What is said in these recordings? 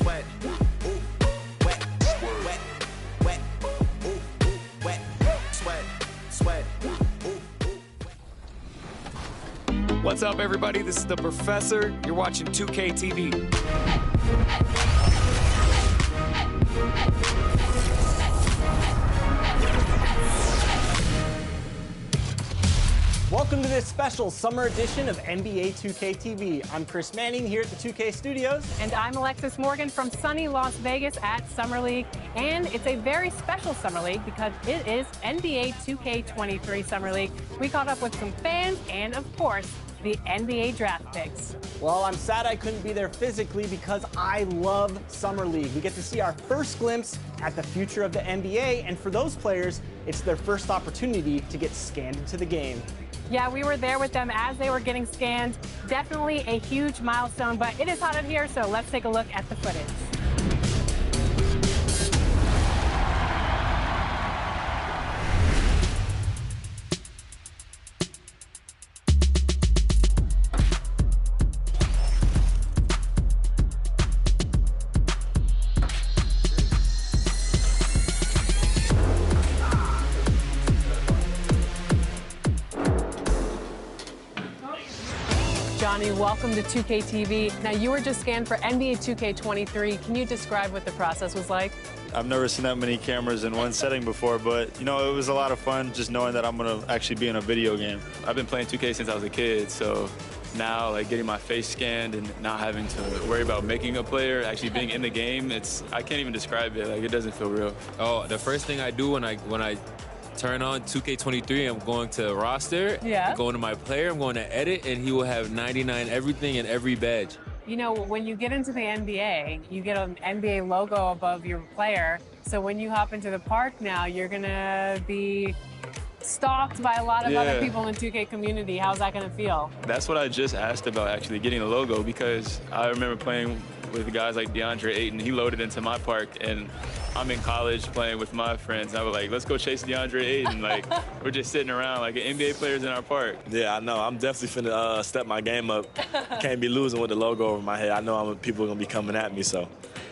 sweat. Ooh, wet, wet, wet. Ooh, wet, sweat, sweat. What's up, everybody? This is the Professor. You're watching 2K TV. Welcome to this special summer edition of NBA 2K TV. I'm Chris Manning here at the 2K Studios. And I'm Alexis Morgan from sunny Las Vegas at Summer League. And it's a very special Summer League because it is NBA 2K23 Summer League. We caught up with some fans and, of course, the NBA draft picks. Well, I'm sad I couldn't be there physically because I love Summer League. We get to see our first glimpse at the future of the NBA, and for those players, it's their first opportunity to get scanned into the game. Yeah, we were there with them as they were getting scanned. Definitely a huge milestone, but it is hot in here, so let's take a look at the footage. Johnny, welcome to 2K TV. Now, you were just scanned for NBA 2K23. Can you describe what the process was like? I've never seen that many cameras in one setting before, but, you know, it was a lot of fun just knowing that I'm going to actually be in a video game. I've been playing 2K since I was a kid, so now, like, getting my face scanned and not having to worry about making a player, actually being in the game, I can't even describe it. Like, it doesn't feel real. Oh, the first thing I do when I turn on 2K23, I'm going to roster, Yeah. going to my player, I'm going to edit, and he will have 99 everything and every badge. You know, when you get into the NBA, you get an NBA logo above your player. So when you hop into the park now, you're going to be stalked by a lot of other people in the 2K community. How's that going to feel? That's what I just asked about, actually, getting a logo, because I remember playing with guys like DeAndre Ayton. He loaded into my park, and I'm in college playing with my friends. I was like, let's go chase DeAndre Ayton. Like, we're just sitting around like NBA players in our park. Yeah, I know. I'm definitely finna step my game up. Can't be losing with the logo over my head. I know people are going to be coming at me, so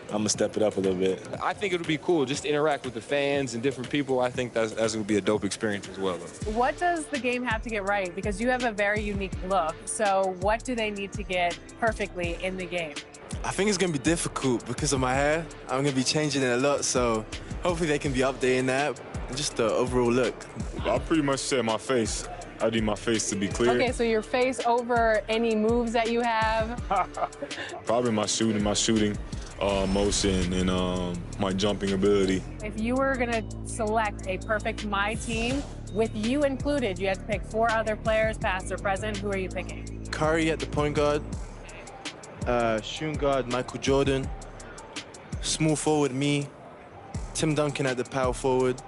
I'm going to step it up a little bit. I think it would be cool just to interact with the fans and different people. I think that's going to be a dope experience as well. What does the game have to get right? Because you have a very unique look. So what do they need to get perfectly in the game? I think it's going to be difficult because of my hair. I'm going to be changing it a lot, so hopefully they can be updating that. And just the overall look. I pretty much said my face. I need my face to be clear. Okay, so your face over any moves that you have? Probably my shooting motion, and my jumping ability. If you were going to select a perfect My Team, with you included, you had to pick 4 other players, past or present. Who are you picking? Curry at the point guard. Shooting guard, Michael Jordan. Small forward, me. Tim Duncan at the power forward.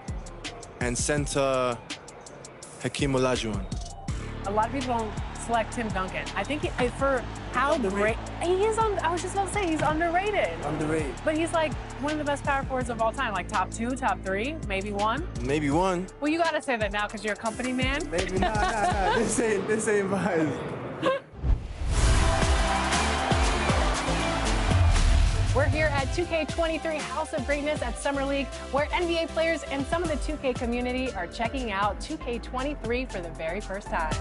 And center, Hakeem Olajuwon. A lot of people don't select Tim Duncan. I think for how great he is I was just about to say, he's underrated. Underrated. But he's like one of the best power forwards of all time, like top 2, top 3, maybe 1. Maybe 1. Well, you got to say that now because you're a company man. Maybe, nah. This ain't mine. We're here at 2K23 House of Greatness at Summer League, where NBA players and some of the 2K community are checking out 2K23 for the very first time.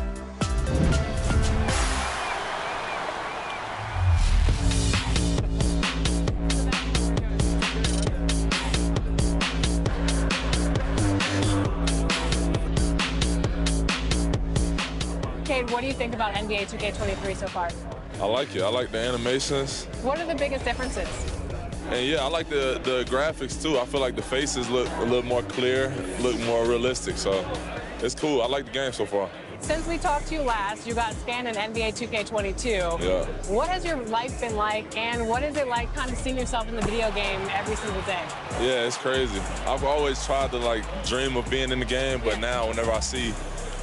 Cade, what do you think about NBA 2K23 so far? I like it. I like the animations. What are the biggest differences? And yeah, I like the graphics too. I feel like the faces look a little more clear, look more realistic. So it's cool. I like the game so far. Since we talked to you last, you got scanned in NBA 2K22. Yeah. What has your life been like, and what is it like kind of seeing yourself in the video game every single day? Yeah, it's crazy. I've always tried to like dream of being in the game, but now whenever I see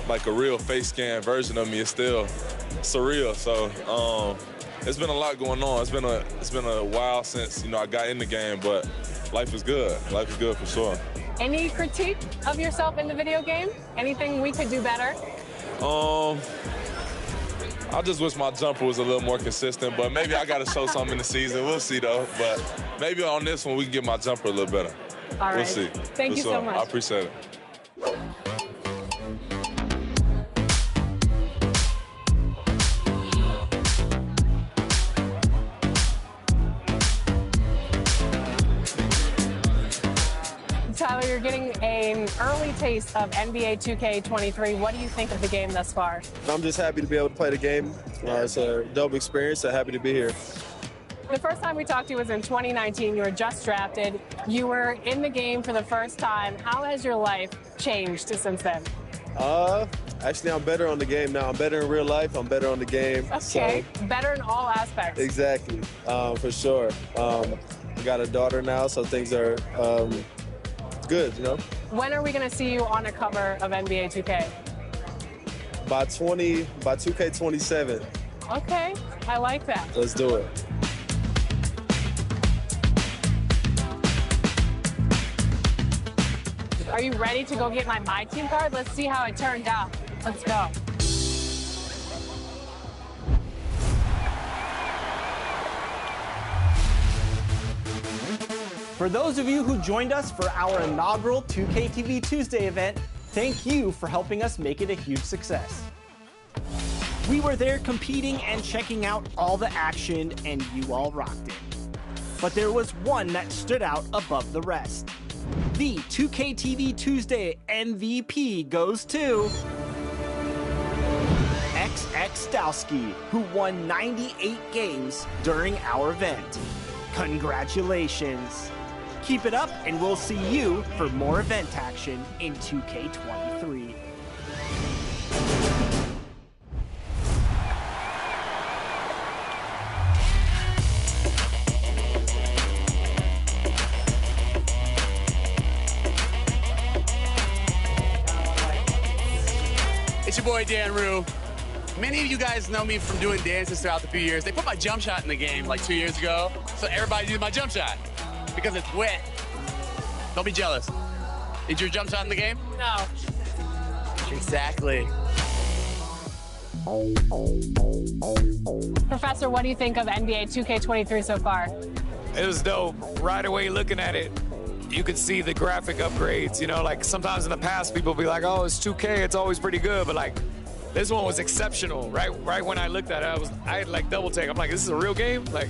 like a real face scan version of me, it's still surreal. So it's been a lot going on. It's been a while since I got in the game, but life is good. Life is good for sure. Any critique of yourself in the video game? Anything we could do better? I just wish my jumper was a little more consistent, but maybe I got to show something in the season. We'll see, though. But maybe on this one, we can get my jumper a little better. All right. We'll see. Thank you so much. I appreciate it. Tyler, you're getting an early taste of NBA 2K23. What do you think of the game thus far? I'm just happy to be able to play the game. It's a dope experience, so happy to be here. The first time we talked to you was in 2019. You were just drafted. You were in the game for the first time. How has your life changed since then? Actually, I'm better on the game now. I'm better in real life. I'm better on the game. Okay, So, better in all aspects. exactly, for sure. I got a daughter now, so things are good, you know? When are we going to see you on a cover of NBA 2K? By 2K27, Okay, I like that. let's do it. Are you ready to go get my team card? Let's see how it turned out. Let's go. For those of you who joined us for our inaugural 2K TV Tuesday event, thank you for helping us make it a huge success. We were there competing and checking out all the action, and you all rocked it. But there was one that stood out above the rest. The 2K TV Tuesday MVP goes to XX Dowski, who won 98 games during our event. Congratulations. Keep it up, and we'll see you for more event action in 2K23. It's your boy Dan Rue. Many of you guys know me from doing dances throughout the few years. They put my jump shot in the game like 2 years ago, so everybody used my jump shot because it's wet. Don't be jealous. Is your jump shot in the game? No. Exactly. Professor, what do you think of NBA 2K23 so far? It was dope. Right away looking at it, you could see the graphic upgrades. You know, like sometimes in the past people be like, oh, it's 2K, it's always pretty good, but like this one was exceptional. Right when I looked at it, I had like double take. I'm like, this is a real game? Like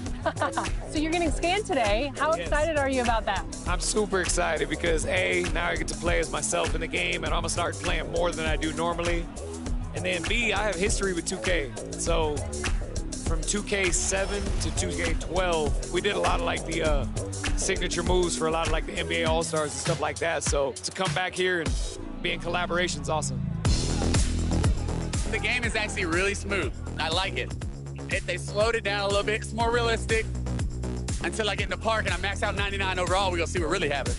So you're getting scanned today. How excited are you about that? I'm super excited because A, now I get to play as myself in the game and I'm gonna start playing more than I do normally. And then B, I have history with 2K. So from 2K7 to 2K12, we did a lot of like the signature moves for a lot of like the NBA All-Stars and stuff like that. So to come back here and be in collaboration is awesome. The game is actually really smooth. I like it. They slowed it down a little bit. It's more realistic. Until I get in the park and I max out 99 overall, we're gonna see what really happens.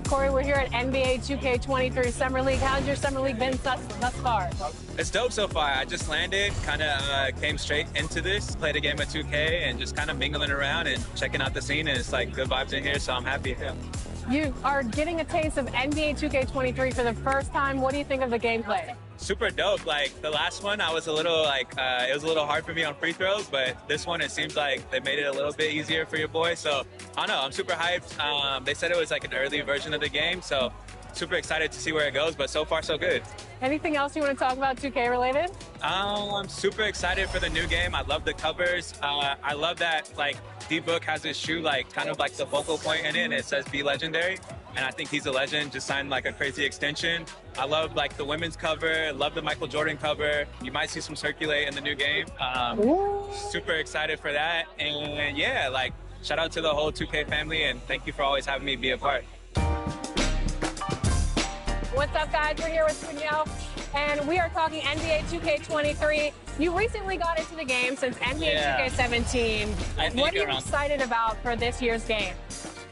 Corey, we're here at NBA 2K23 Summer League. How's your Summer League been thus far? It's dope so far. I just landed, kind of came straight into this, played a game of 2K, and just kind of mingling around and checking out the scene, and it's like good vibes in here, so I'm happy. Yeah. You are getting a taste of NBA 2K23 for the first time. What do you think of the gameplay? Super dope. Like the last one, I was a little like, it was a little hard for me on free throws, but this one, it seems like they made it a little bit easier for your boy. So I don't know, I'm super hyped. They said it was like an early version of the game, so super excited to see where it goes, but so far so good. Anything else you want to talk about 2K related? I'm super excited for the new game. I love the covers. I love that like D-Book has his shoe like kind of like the focal point in it, and it says Be Legendary. And I think he's a legend, just signed like a crazy extension. I love like the women's cover, love the Michael Jordan cover. You might see some circulate in the new game. Super excited for that. And yeah, like shout out to the whole 2K family, and thank you for always having me be a part. What's up, guys? We're here with Danielle, and we are talking NBA 2K23. You recently got into the game since NBA 2K17. What are you excited about for this year's game?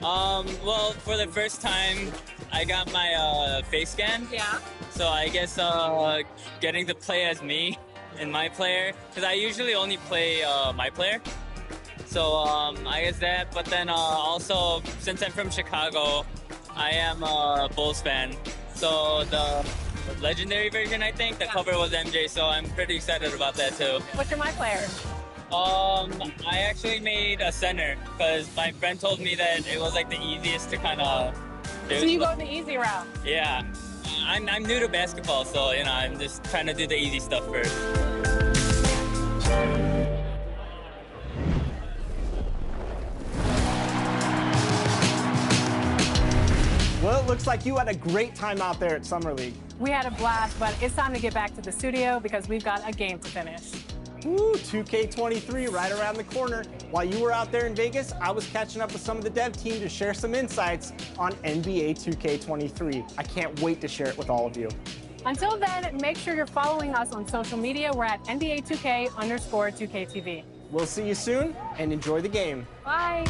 Well, for the first time, I got my face scan. Yeah. So I guess getting to play as me and my player, because I usually only play my player. So I guess that, but then also, since I'm from Chicago, I am a Bulls fan. So the legendary version, I think. The cover was MJ, so I'm pretty excited about that too. What's your My Player? I actually made a center because my friend told me that it was like the easiest to kind of do. So you go the easy route? Yeah. I'm new to basketball, so you know, I'm just trying to do the easy stuff first. Well, it looks like you had a great time out there at Summer League. We had a blast, but it's time to get back to the studio because we've got a game to finish. Woo, 2K23 right around the corner. While you were out there in Vegas, I was catching up with some of the dev team to share some insights on NBA 2K23. I can't wait to share it with all of you. Until then, make sure you're following us on social media. We're at NBA 2K_2KTV. We'll see you soon and enjoy the game. Bye.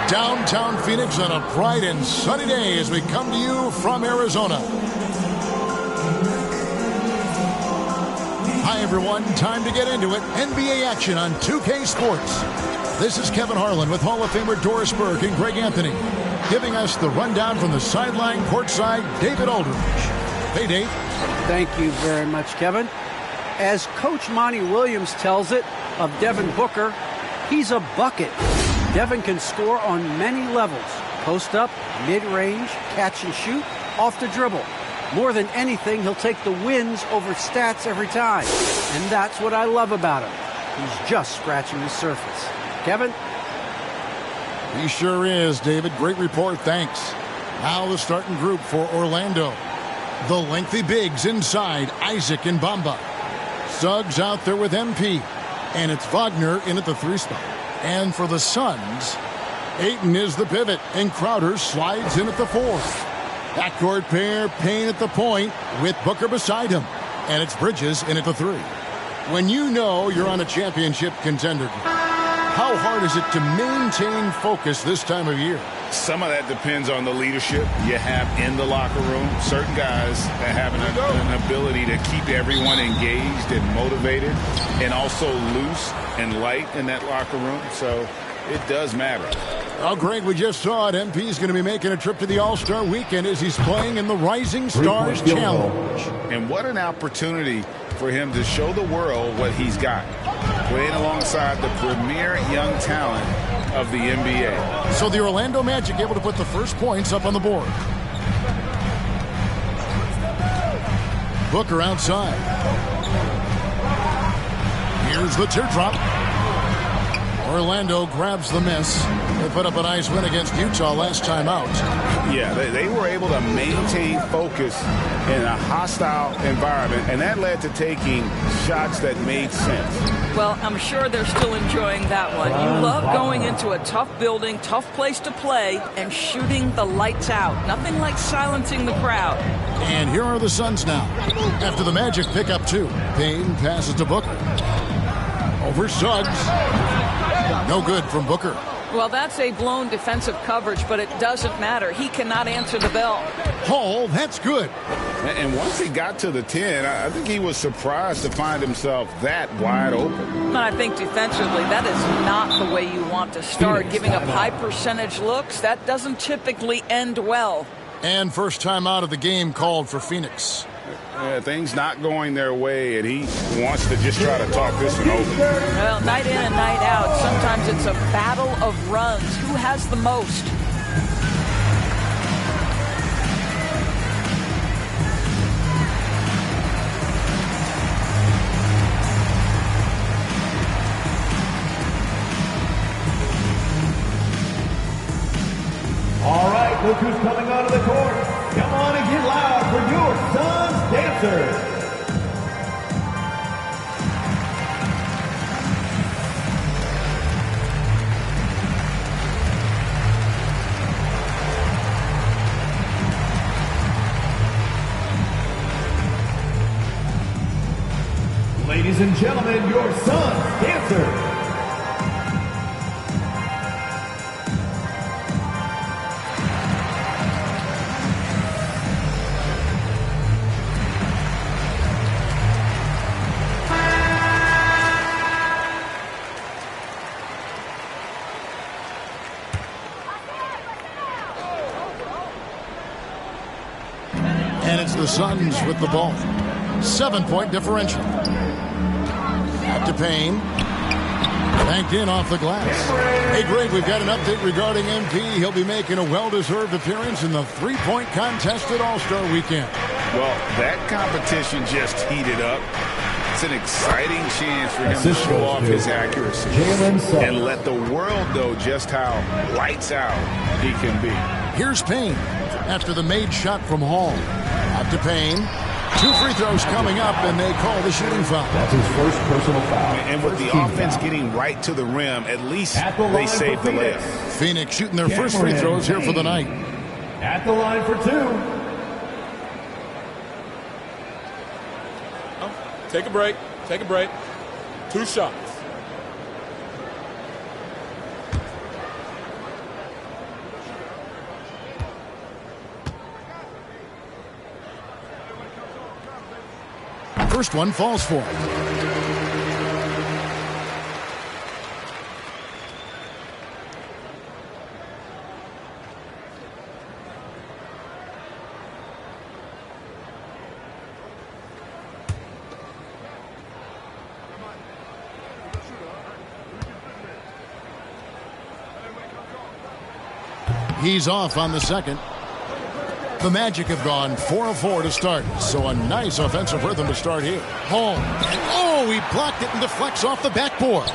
Downtown Phoenix on a bright and sunny day as we come to you from Arizona. Hi, everyone. Time to get into it. NBA action on 2K Sports. This is Kevin Harlan with Hall of Famer Doris Burke and Greg Anthony, giving us the rundown from the sideline courtside, David Aldridge. Hey, Dave. Thank you very much, Kevin. As Coach Monty Williams tells it of Devin Booker, he's a bucket. Devin can score on many levels. Post up, mid-range, catch and shoot, off the dribble. More than anything, he'll take the wins over stats every time. And that's what I love about him. He's just scratching the surface. Kevin? He sure is, David. Great report, thanks. Now the starting group for Orlando. The lengthy bigs inside, Isaac and Bamba. Suggs out there with MP. And it's Wagner in at the 3 spot. And for the Suns, Ayton is the pivot, and Crowder slides in at the 4. Backcourt pair, Payne at the point, with Booker beside him. And it's Bridges in at the 3. When you know you're on a championship contender, how hard is it to maintain focus this time of year? Some of that depends on the leadership you have in the locker room. Certain guys that have an ability to keep everyone engaged and motivated and also loose and light in that locker room. So it does matter. Oh, Greg, we just saw it. MP is going to be making a trip to the All-Star Weekend as he's playing in the Rising Stars Challenge. And what an opportunity for him to show the world what he's got, playing alongside the premier young talent of the NBA. So the Orlando Magic able to put the first points up on the board. Booker outside. Here's the teardrop. Orlando grabs the miss. They put up a nice win against Utah last time out. Yeah, they were able to maintain focus in a hostile environment, and that led to taking shots that made sense. Well, I'm sure they're still enjoying that one. You love going into a tough building, tough place to play, and shooting the lights out. Nothing like silencing the crowd. And here are the Suns now. After the Magic pick up 2, Payne passes to Booker. Over Suggs. No good from Booker. Well, that's a blown defensive coverage, but it doesn't matter. He cannot answer the bell. Hall, that's good. And once he got to the 10, I think he was surprised to find himself that wide open. And I think defensively, that is not the way you want to start. Giving up high percentage looks, that doesn't typically end well. And first time out of the game called for Phoenix. Things not going their way, and he wants to just try to talk this one over. Well, night in and night out, sometimes it's a battle of runs. Who has the most? All right, look who's coming onto the court. Come on and get loud for your Suns dancers. Ladies and gentlemen, your Suns dancers. And it's the Suns with the ball. 7-point differential. Out to Payne. Banked in off the glass. Hey, Greg, we've got an update regarding MP. He'll be making a well-deserved appearance in the three-point contest at All-Star Weekend. Well, that competition just heated up. It's an exciting chance for him to show off his accuracy and let the world know just how lights out he can be. Here's Payne after the made shot from Hall. Out to Payne. 2 free throws coming up, and they call the shooting foul. That's his first personal foul. And with the offense getting right to the rim, at least they saved the layup. Phoenix shooting their first free throws here for the night. At the line for 2. Take a break. Take a break. 2 shots. First one falls for. He's off on the second. The Magic have gone 4 of 4 to start, so a nice offensive rhythm to start here. Hall. Oh, he blocked it and deflects off the backboard.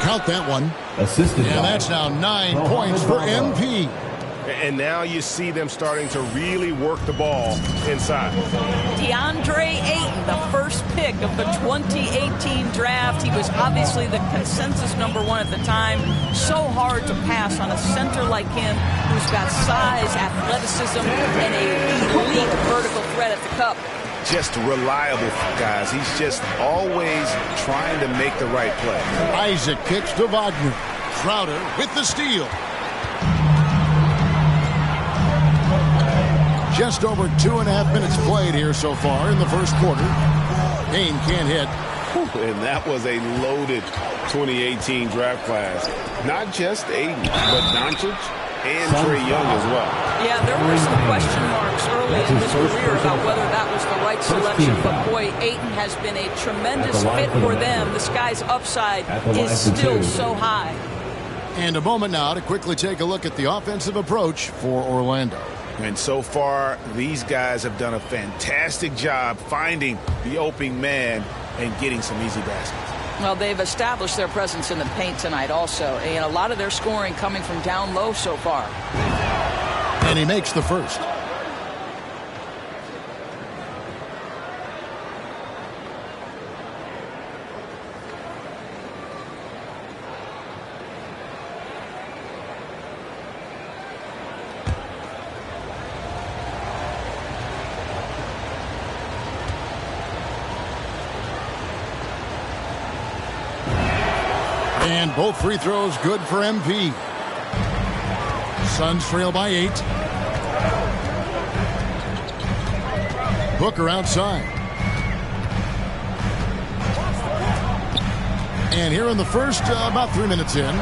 Count that one. Assisted. And that's now 9 points for MP. And now you see them starting to really work the ball inside. DeAndre Ayton, the first pick of the 2018 draft. He was obviously the consensus #1 at the time. So hard to pass on a center like him who's got size, athleticism, and an elite vertical threat at the cup. Just reliable, guys. He's just always trying to make the right play. Isaac kicks to Wagner. Crowder with the steal. Just over 2.5 minutes played here so far in the first quarter. Payne can't hit. And that was a loaded 2018 draft class. Not just Ayton, but Doncic and Trae Young as well. Yeah, there were some question marks early in his career about whether that was the right selection. But boy, Ayton has been a tremendous fit for them. This guy's upside is still so high. And a moment now to quickly take a look at the offensive approach for Orlando. And so far, these guys have done a fantastic job finding the opening man and getting some easy baskets. Well, they've established their presence in the paint tonight also. And a lot of their scoring coming from down low so far. And he makes the first. And both free throws good for MP. Suns trail by 8. Booker outside. And here in the first, about 3 minutes in,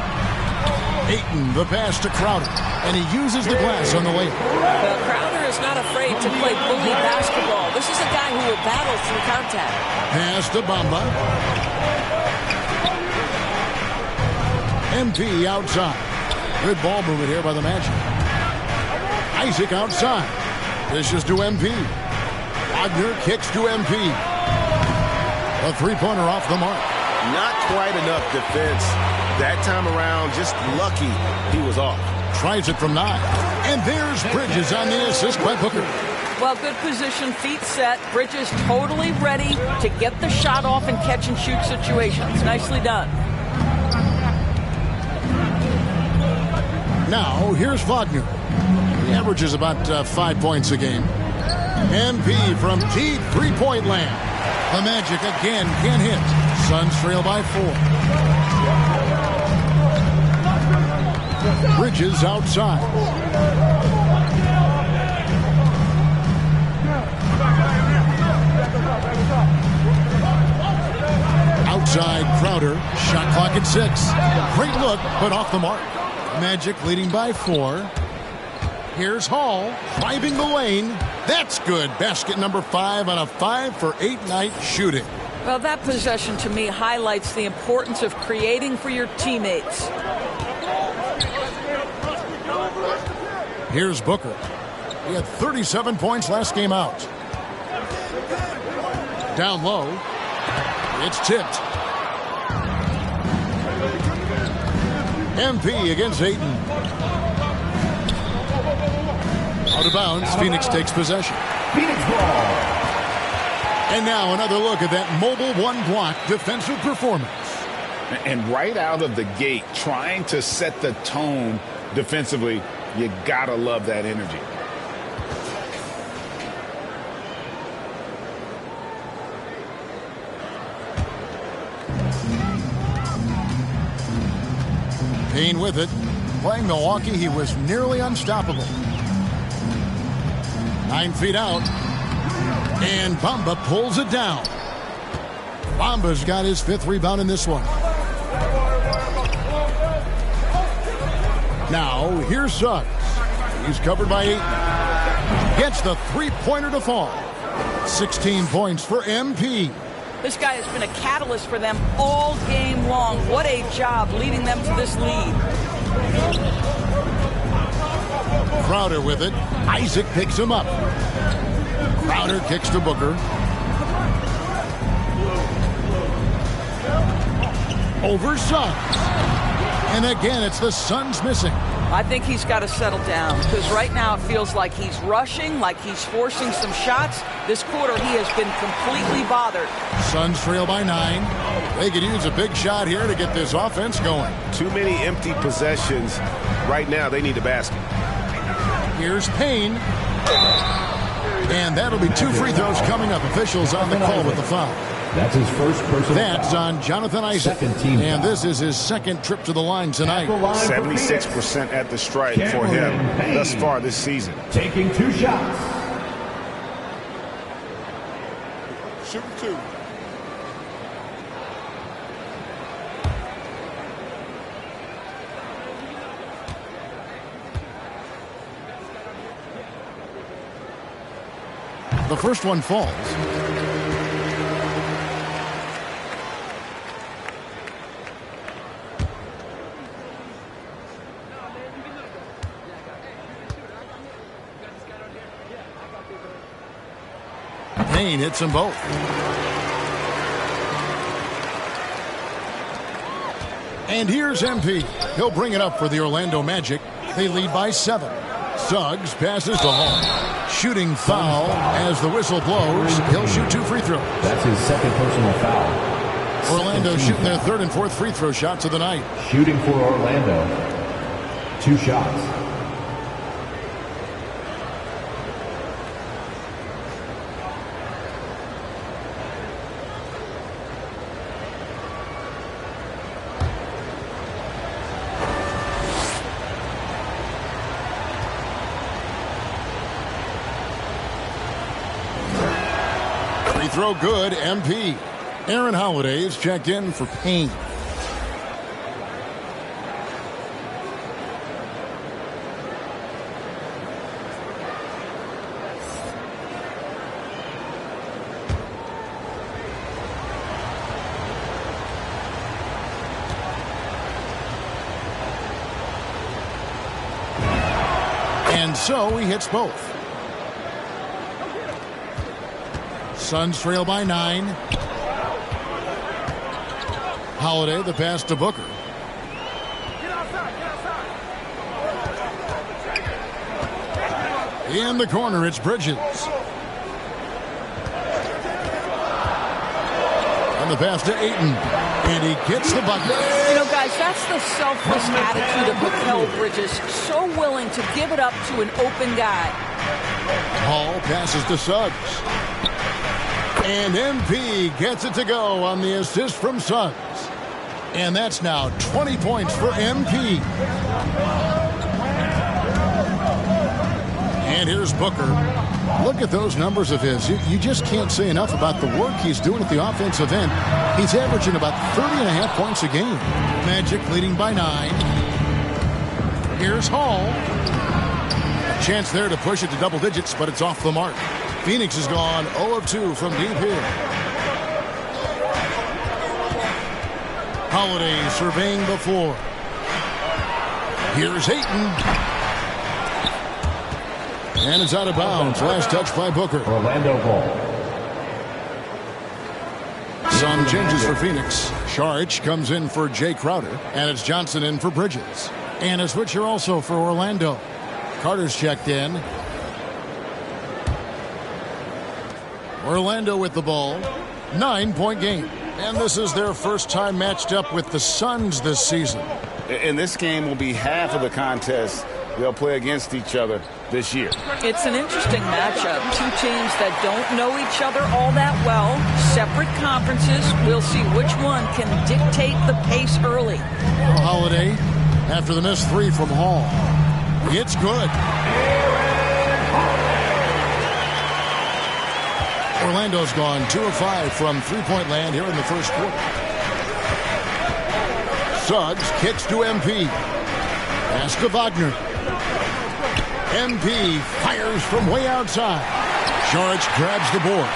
Ayton, the pass to Crowder. And he uses the glass on the layup. Well, Crowder is not afraid to play bully basketball. This is a guy who will battle through contact. Pass to Bamba. MP outside. Good ball movement here by the Magic. Isaac outside. This is to MP. Wagner kicks to MP. A three-pointer off the mark. Not quite enough defense that time around. Just lucky he was off. Tries it from 9. And there's Bridges on the assist by Booker. Well, good position, feet set. Bridges totally ready to get the shot off in catch-and-shoot situations. Nicely done. Now, here's Wagner. He averages about 5 points a game. MP from deep three-point land. The Magic again can't hit. Suns trail by 4. Bridges outside. Outside Crowder. Shot clock at 6. Great look, but off the mark. Magic leading by 4. Here's Hall driving the lane. That's good. Basket number 5 on a 5-for-8 night shooting. Well, that possession to me highlights the importance of creating for your teammates. Here's Booker. He had 37 points last game out. Down low. It's tipped. MP against Ayton. Out of bounds. Phoenix takes possession. Phoenix ball. And now another look at that mobile one-block defensive performance. And right out of the gate, trying to set the tone defensively, you gotta love that energy. Payne with it. Playing Milwaukee, he was nearly unstoppable. 9 feet out. And Bamba pulls it down. Bamba's got his 5th rebound in this one. Now, here's Suggs. He's covered by 8. Gets the three-pointer to fall. 16 points for MP. This guy has been a catalyst for them all game long. What a job leading them to this lead. Crowder with it. Isaac picks him up. Crowder kicks to Booker. Over Suggs. And again, it's the Suns missing. I think he's got to settle down because right now it feels like he's rushing, like he's forcing some shots. This quarter, he has been completely bothered. Suns trail by 9. They could use a big shot here to get this offense going. Too many empty possessions. Right now, they need the basket. Here's Payne. And that'll be 2 free throws coming up. Officials on the call with the foul. That's his first personal That's foul. on Jonathan Isaac. And this is his 2nd trip to the line tonight. 76% at the stripe for him thus far this season. Taking 2 shots. Shoot 2. The first one falls. Payne hits them both. And here's MP. He'll bring it up for the Orlando Magic. They lead by 7. Suggs passes to Hall. Shooting foul as the whistle blows. He'll shoot 2 free throws. That's his 2nd personal foul. Orlando shooting their 3rd and 4th free throw shots of the night. Shooting for Orlando. 2 shots. Free throw good, MP. Aaron Holiday is checked in for Payne. And so he hits both. Suns trail by 9. Holiday, the pass to Booker. In the corner, it's Bridges. And the pass to Ayton. And he gets the bucket. You know, guys, that's the selfless attitude of Mikal Bridges. So willing to give it up to an open guy. Hall passes to Suggs. And MP gets it to go on the assist from Suggs. And that's now 20 points for MP. And here's Booker. Look at those numbers of his. You just can't say enough about the work he's doing at the offensive end. He's averaging about 30.5 points a game. Magic leading by 9. Here's Hall. Chance there to push it to double digits, but it's off the mark. Phoenix has gone 0 of 2 from deep here. Holiday surveying the floor. Here's Ayton. And it's out of bounds. Last touch by Booker. Orlando ball. Some changes for Phoenix. Saric comes in for Jay Crowder, and it's Johnson in for Bridges. And a switcher also for Orlando. Carter's checked in. Orlando with the ball. 9-point game. And this is their first time matched up with the Suns this season. And this game will be half of the contest they'll play against each other this year. It's an interesting matchup. Two teams that don't know each other all that well. Separate conferences. We'll see which one can dictate the pace early. Holiday after the missed three from Hall. It's good. Orlando's gone 2 of 5 from three-point land here in the first quarter. Suggs kicks to MP. Pass to Wagner. MP fires from way outside. Saric grabs the board.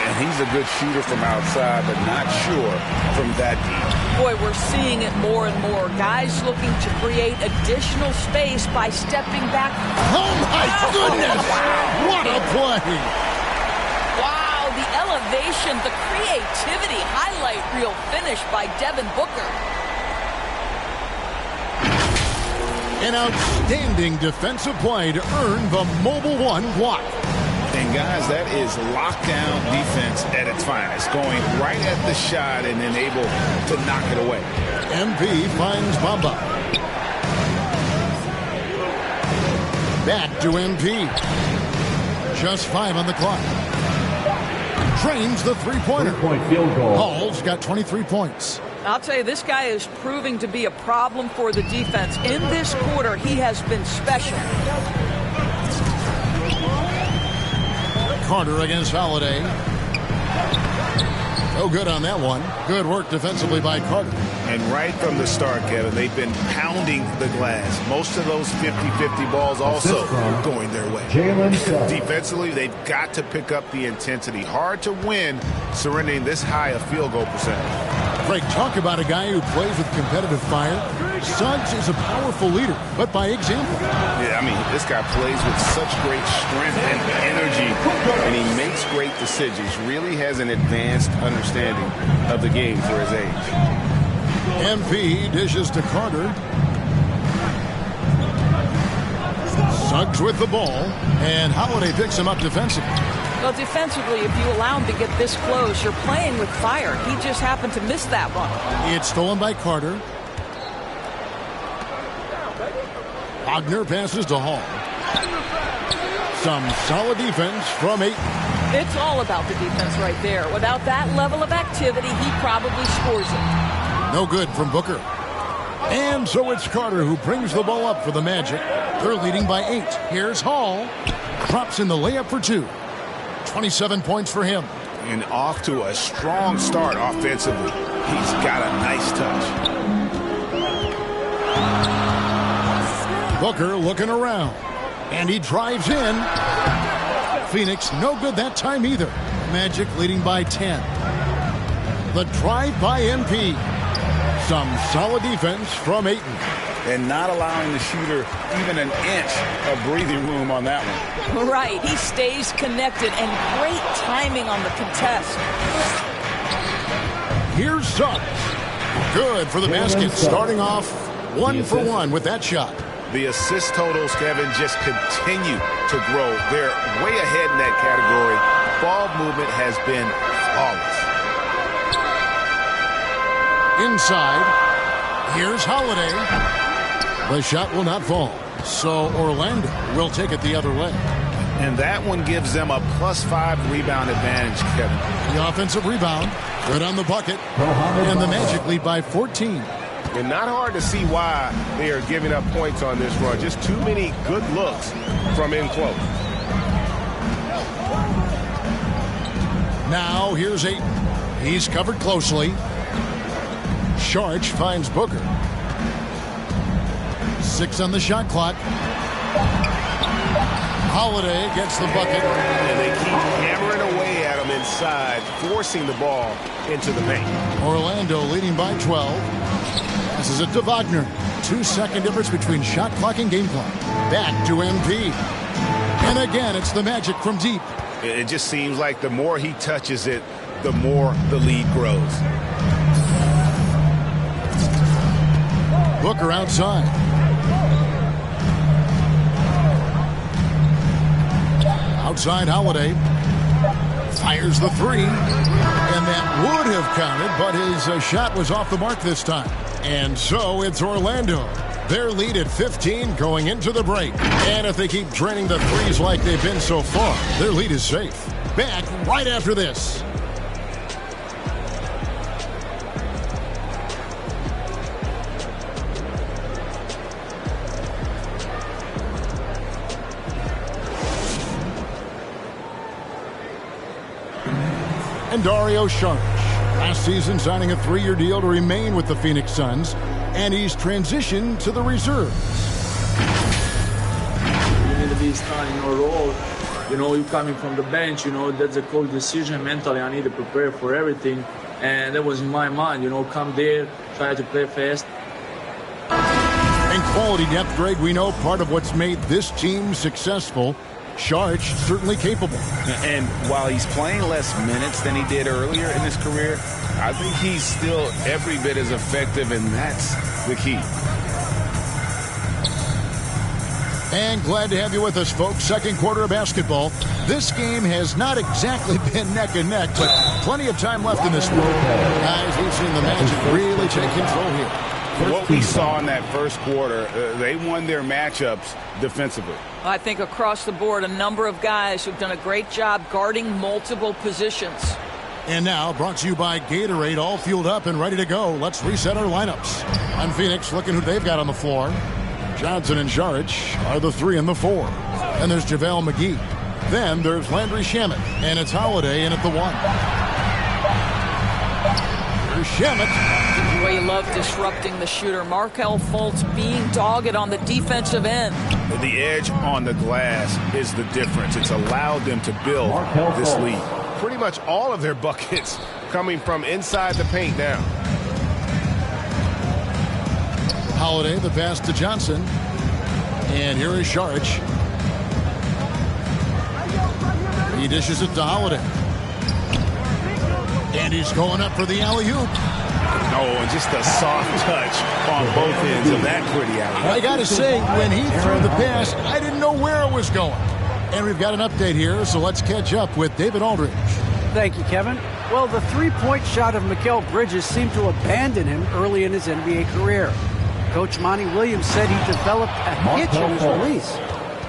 And he's a good shooter from outside, but not sure from that deep. Boy, we're seeing it more and more. Guys looking to create additional space by stepping back. Oh, my goodness! What a play! Wow, the elevation, the creativity, highlight reel finish by Devin Booker. An outstanding defensive play to earn the Mobile One block. And guys, that is lockdown defense at its finest, going right at the shot and then able to knock it away. MP finds Bamba. Back to MP. Just 5 on the clock. Trains the three-pointer. Three-point field goal. Hall's got 23 points. I'll tell you, this guy is proving to be a problem for the defense. In this quarter, he has been special. Carter against Holiday. No good on that one. Good work defensively by Carter. And right from the start, Kevin, they've been pounding the glass. Most of those 50-50 balls also going their way. Defensively, they've got to pick up the intensity. Hard to win surrendering this high a field goal percentage. Greg, talk about a guy who plays with competitive fire. Suggs is a powerful leader, but by example. Yeah, I mean, this guy plays with such great strength and energy, and he makes great decisions. Really has an advanced understanding of the game for his age. MP dishes to Carter. Suggs with the ball, and Holiday picks him up defensively. Well, defensively, if you allow him to get this close, you're playing with fire. He just happened to miss that one. It's stolen by Carter. Wagner passes to Hall. Some solid defense from Ayton. It's all about the defense right there. Without that level of activity, he probably scores it. No good from Booker. And so it's Carter who brings the ball up for the Magic. They're leading by 8. Here's Hall. Drops in the layup for 2. 27 points for him. And off to a strong start offensively. He's got a nice touch. Booker looking around. And he drives in. Phoenix no good that time either. Magic leading by 10. The drive by MP. Some solid defense from Ayton. And not allowing the shooter even an inch of breathing room on that one. Right. He stays connected and great timing on the contest. Here's Suggs. Good for the basket. Starting off 1 for 1 with that shot. The assist totals, Kevin, just continue to grow. They're way ahead in that category. Ball movement has been flawless. Inside. Here's Holiday. The shot will not fall. So Orlando will take it the other way. And that one gives them a +5 rebound advantage, Kevin. The offensive rebound. Good on the bucket. And the Magic lead by 14. And not hard to see why they are giving up points on this run. Just too many good looks from in close. Now here's Ayton. He's covered closely. Saric finds Booker. 6 on the shot clock. Holiday gets the bucket. And they keep hammering away at him inside, forcing the ball into the paint. Orlando leading by 12. Passes it to Wagner. 2-second difference between shot clock and game clock. Back to MP. And again, it's the Magic from deep. It just seems like the more he touches it, the more the lead grows. Booker outside. Outside Holiday. Fires the three. And that would have counted, but his shot was off the mark this time. And so it's Orlando. Their lead at 15 going into the break. And if they keep draining the threes like they've been so far, their lead is safe. Back right after this. And Dario Saric, last season signing a 3-year deal to remain with the Phoenix Suns, and he's transitioned to the reserves. You need to be starting your role. You know, you coming from the bench, you know, that's a cold decision. Mentally, I need to prepare for everything. And that was in my mind, you know, come there, try to play fast. And quality depth, Greg, we know part of what's made this team successful. Saric certainly capable. And while he's playing less minutes than he did earlier in his career, I think he's still every bit as effective, and that's the key. And glad to have you with us, folks. Second quarter of basketball. This game has not exactly been neck and neck, but plenty of time left in this one. Guys, we've seen the Magic really take control here. What we saw in that first quarter, they won their matchups defensively. I think across the board, a number of guys who've done a great job guarding multiple positions. And now, brought to you by Gatorade, all fueled up and ready to go. Let's reset our lineups. On Phoenix, looking who they've got on the floor. Johnson and Saric are the 3 and the 4. And there's JaVale McGee. Then there's Landry Shamet, and it's Holiday in at the 1. Here's Shamet. The way you love disrupting the shooter. Markelle Fultz being dogged on the defensive end. The edge on the glass is the difference. It's allowed them to build this lead. Pretty much all of their buckets coming from inside the paint now. Holiday, the pass to Johnson. And here is Saric. He dishes it to Holiday. And he's going up for the alley-oop. No, and just a soft touch on both ends of that pretty alley-oop. I got to say, when he threw the pass, I didn't know where it was going. And we've got an update here, so let's catch up with David Aldridge. Thank you, Kevin. Well, the three-point shot of Mikal Bridges seemed to abandon him early in his NBA career. Coach Monty Williams said he developed a hitch in his release.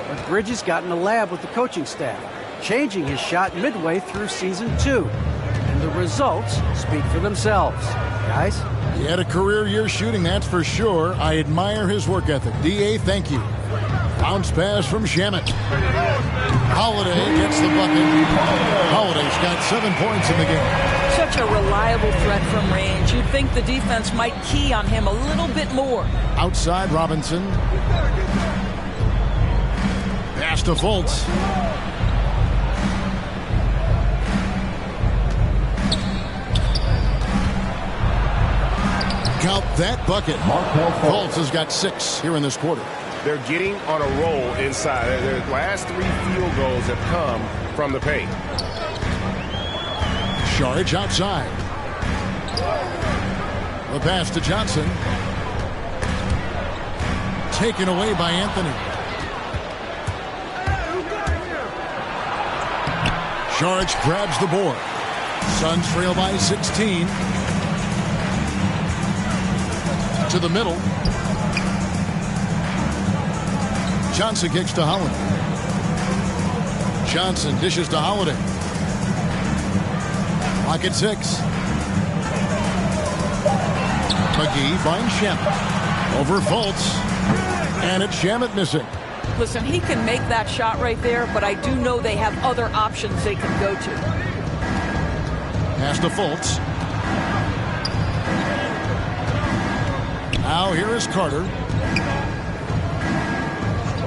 But Bridges got in the lab with the coaching staff, changing his shot midway through season 2. And the results speak for themselves. Guys? He had a career year shooting, that's for sure. I admire his work ethic. D.A., thank you. Bounce pass from Shamet. Holiday gets the bucket. Holiday's got 7 points in the game. Such a reliable threat from range. You'd think the defense might key on him a little bit more. Outside Robinson. Pass to Fultz. Count that bucket. Fultz has got 6 here in this quarter. They're getting on a roll inside. Their last 3 field goals have come from the paint. Saric outside. The pass to Johnson. Taken away by Anthony. Saric grabs the board. Suns trail by 16. To the middle. Johnson kicks to Holiday. Johnson dishes to Holiday. Lock at 6. McGee finds Shamet. Over Fultz. And it's Shamet missing. Listen, he can make that shot right there, but I do know they have other options they can go to. Pass to Fultz. Now here is Carter.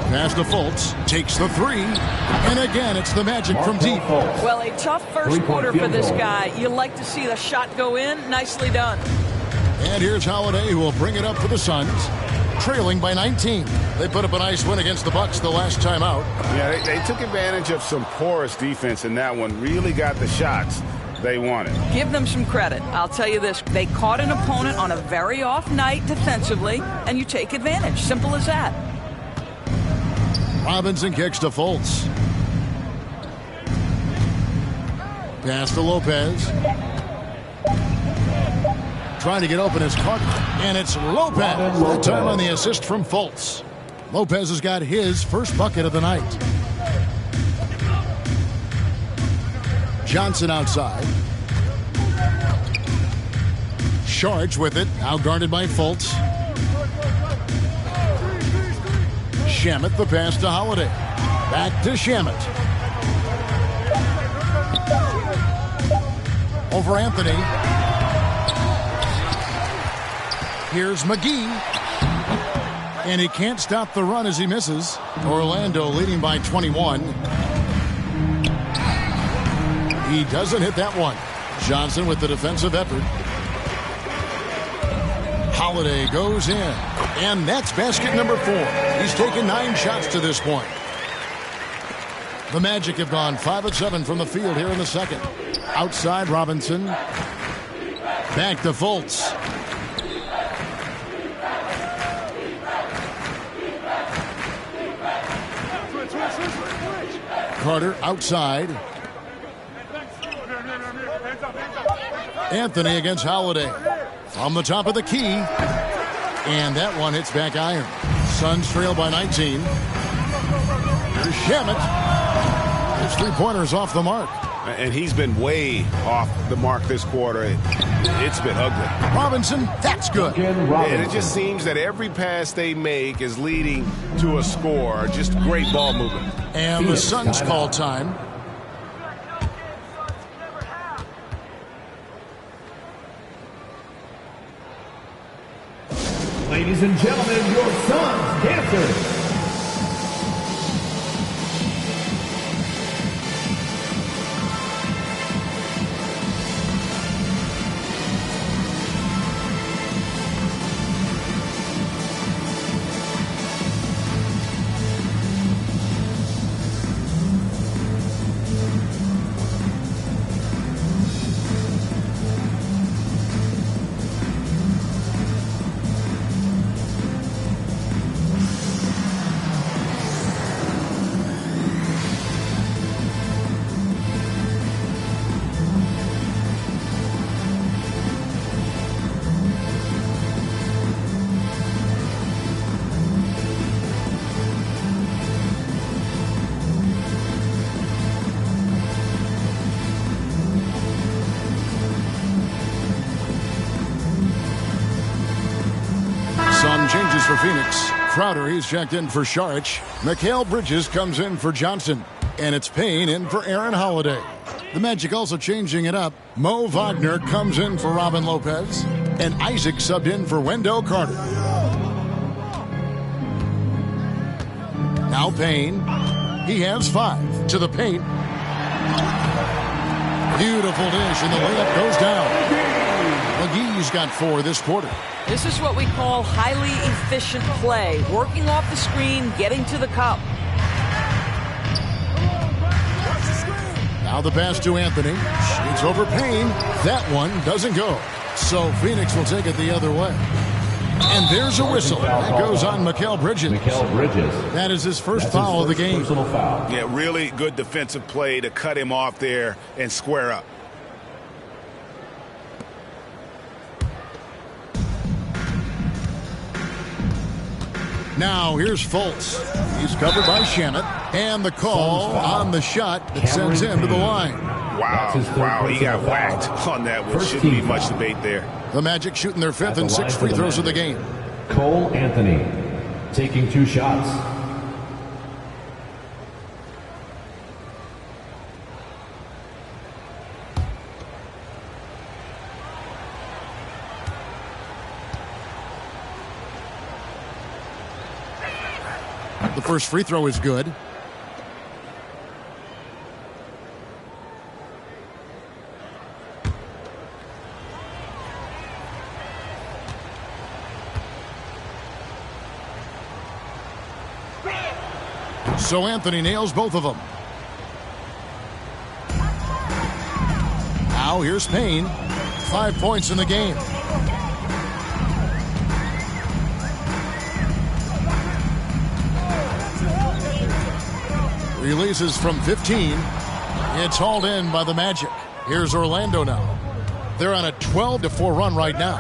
Pass to Fultz. Takes the three. And again, it's the Magic from deep. Well, a tough first quarter for this guy. You like to see the shot go in. Nicely done. And here's Holiday, who will bring it up for the Suns, trailing by 19. They put up a nice win against the Bucks the last time out. Yeah, they took advantage of some porous defense in that one. Really got the shots they wanted. Give them some credit. I'll tell you this. They caught an opponent on a very off night defensively, and you take advantage. Simple as that. Robinson kicks to Fultz. Pass to Lopez. Trying to get open is Carter. And it's Lopez. That time on the assist from Fultz. Lopez has got his first bucket of the night. Johnson outside. Sharge with it. Now guarded by Fultz. Shamet the pass to Holiday. Back to Shamet. Over Anthony. Here's McGee. And he can't stop the run as he misses. Orlando leading by 21. He doesn't hit that one. Johnson with the defensive effort. Holiday goes in. And that's basket number 4. He's taken 9 shots to this point. The Magic have gone 5 of 7 from the field here in the second. Outside Robinson. Back to Fultz. Carter outside. Anthony against Holiday. From the top of the key. And that one hits back iron. Suns trail by 19. Here's Shamet. His three-pointers off the mark. And he's been way off the mark this quarter. It's been ugly. Robinson, that's good. And it just seems that every pass they make is leading to a score. Just great ball movement. And the Suns call time. Ladies and gentlemen, your Suns dancers. Changes for Phoenix. Crowder, he's checked in for Saric. Mikal Bridges comes in for Johnson. And it's Payne in for Aaron Holiday. The Magic also changing it up. Mo Wagner comes in for Robin Lopez. And Isaac subbed in for Wendell Carter. Now Payne. He has 5 to the paint. Beautiful dish, and the layup goes down. McGee's got 4 this quarter. This is what we call highly efficient play. Working off the screen, getting to the cup. Now the pass to Anthony. Shoots over Payne. That one doesn't go. So Phoenix will take it the other way. And there's a whistle. That goes on Mikal Bridges. That is his first foul of the game. Yeah, really good defensive play to cut him off there and square up. Now here's Fultz. He's covered by Shamet. And the call on the shot that sends him to the line. Wow, he got whacked on that one. Shouldn't be much debate there. The Magic shooting their 5th and 6th free throws of the game. Cole Anthony taking 2 shots. The first free throw is good. So Anthony nails both of them. Now here's Payne. 5 points in the game. Releases from 15. It's hauled in by the Magic. Here's Orlando now. They're on a 12-4 run right now.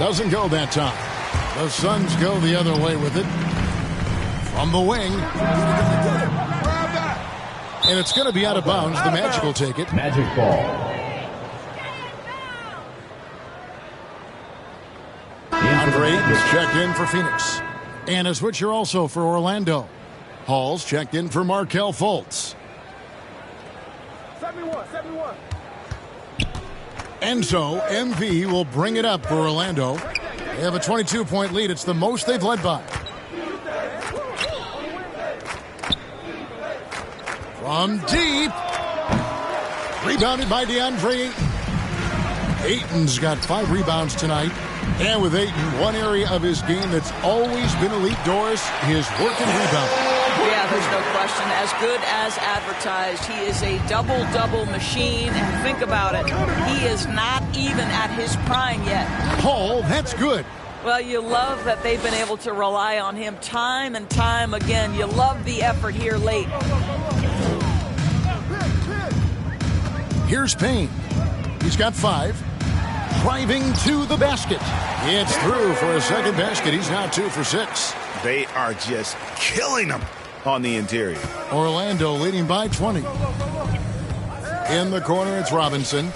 Doesn't go that time. The Suns go the other way with it. From the wing. And it's going to be out of bounds. The Magic will take it. Magic ball. DeAndre is checked in for Phoenix. And a switcher also for Orlando. Hall's checked in for Markelle Fultz. 71. And so MV will bring it up for Orlando. They have a 22-point lead. It's the most they've led by. From deep. Rebounded by DeAndre. Ayton's got 5 rebounds tonight. And with Ayton, one area of his game that's always been elite, Doris, his work and rebound. Yeah, there's no question. As good as advertised, he is a double-double machine. And think about it, he is not even at his prime yet. Hall, that's good. Well, you love that they've been able to rely on him time and time again. You love the effort here late. Here's Payne. He's got 5. Driving to the basket. It's through for a second basket. He's now 2 for 6. They are just killing them on the interior. Orlando leading by 20. In the corner, it's Robinson.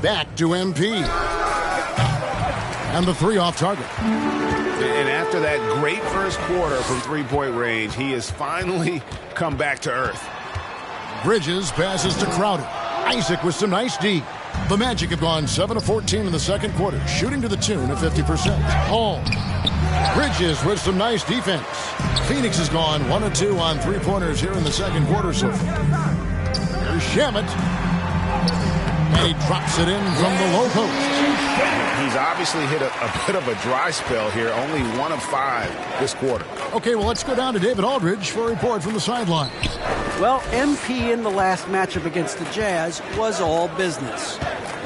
Back to MP. And the 3 off target. And after that great first quarter from three-point range, he has finally come back to earth. Bridges passes to Crowder. Isaac with some nice D. The Magic have gone 7 of 14 in the second quarter, shooting to the tune of 50%. Hall. Bridges with some nice defense. Phoenix has gone 1 of 2 on 3-pointers here in the second quarter so far. Here's Shamet. And he drops it in from the low post. He's obviously hit a bit of a dry spell here, only 1 of 5 this quarter. Okay, well, let's go down to David Aldridge for a report from the sideline. Well, MP in the last matchup against the Jazz was all business.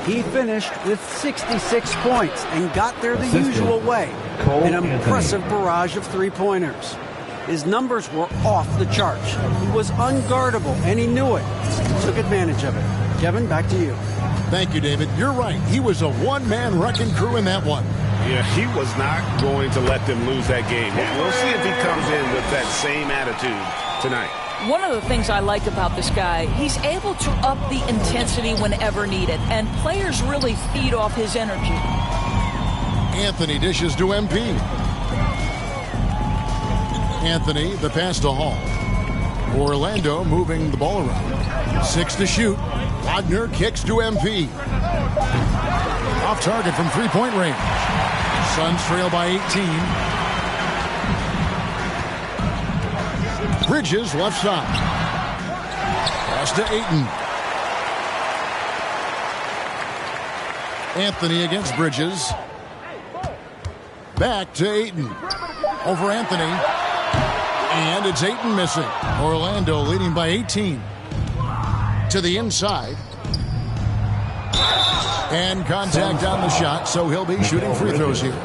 He finished with 66 points and got there the usual way. An impressive barrage of 3-pointers. His numbers were off the charts. He was unguardable, and he knew it. He took advantage of it. Kevin, back to you. Thank you, David. You're right. He was a one-man wrecking crew in that one. Yeah, he was not going to let them lose that game. We'll see if he comes in with that same attitude tonight. One of the things I like about this guy, he's able to up the intensity whenever needed, and players really feed off his energy. Anthony dishes to MP. Anthony, the pass to Hall. Orlando moving the ball around. 6 to shoot. Wagner kicks to MP. Off target from 3-point range. Suns trail by 18. Bridges left side. Pass to Ayton. Anthony against Bridges. Back to Ayton. Over Anthony. And it's Ayton missing. Orlando leading by 18. To the inside. And contact on the shot, so he'll be shooting free throws here.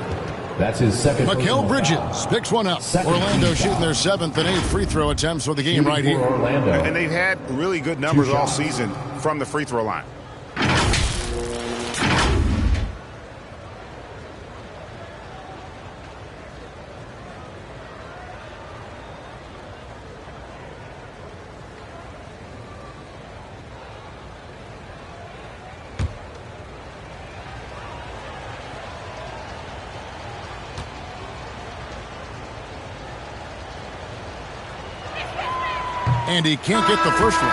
That's his second. Mikal Bridges picks one up. Orlando shooting their 7th and 8th free throw attempts for the game right here. And they've had really good numbers all season from the free throw line. And he can't get the first one.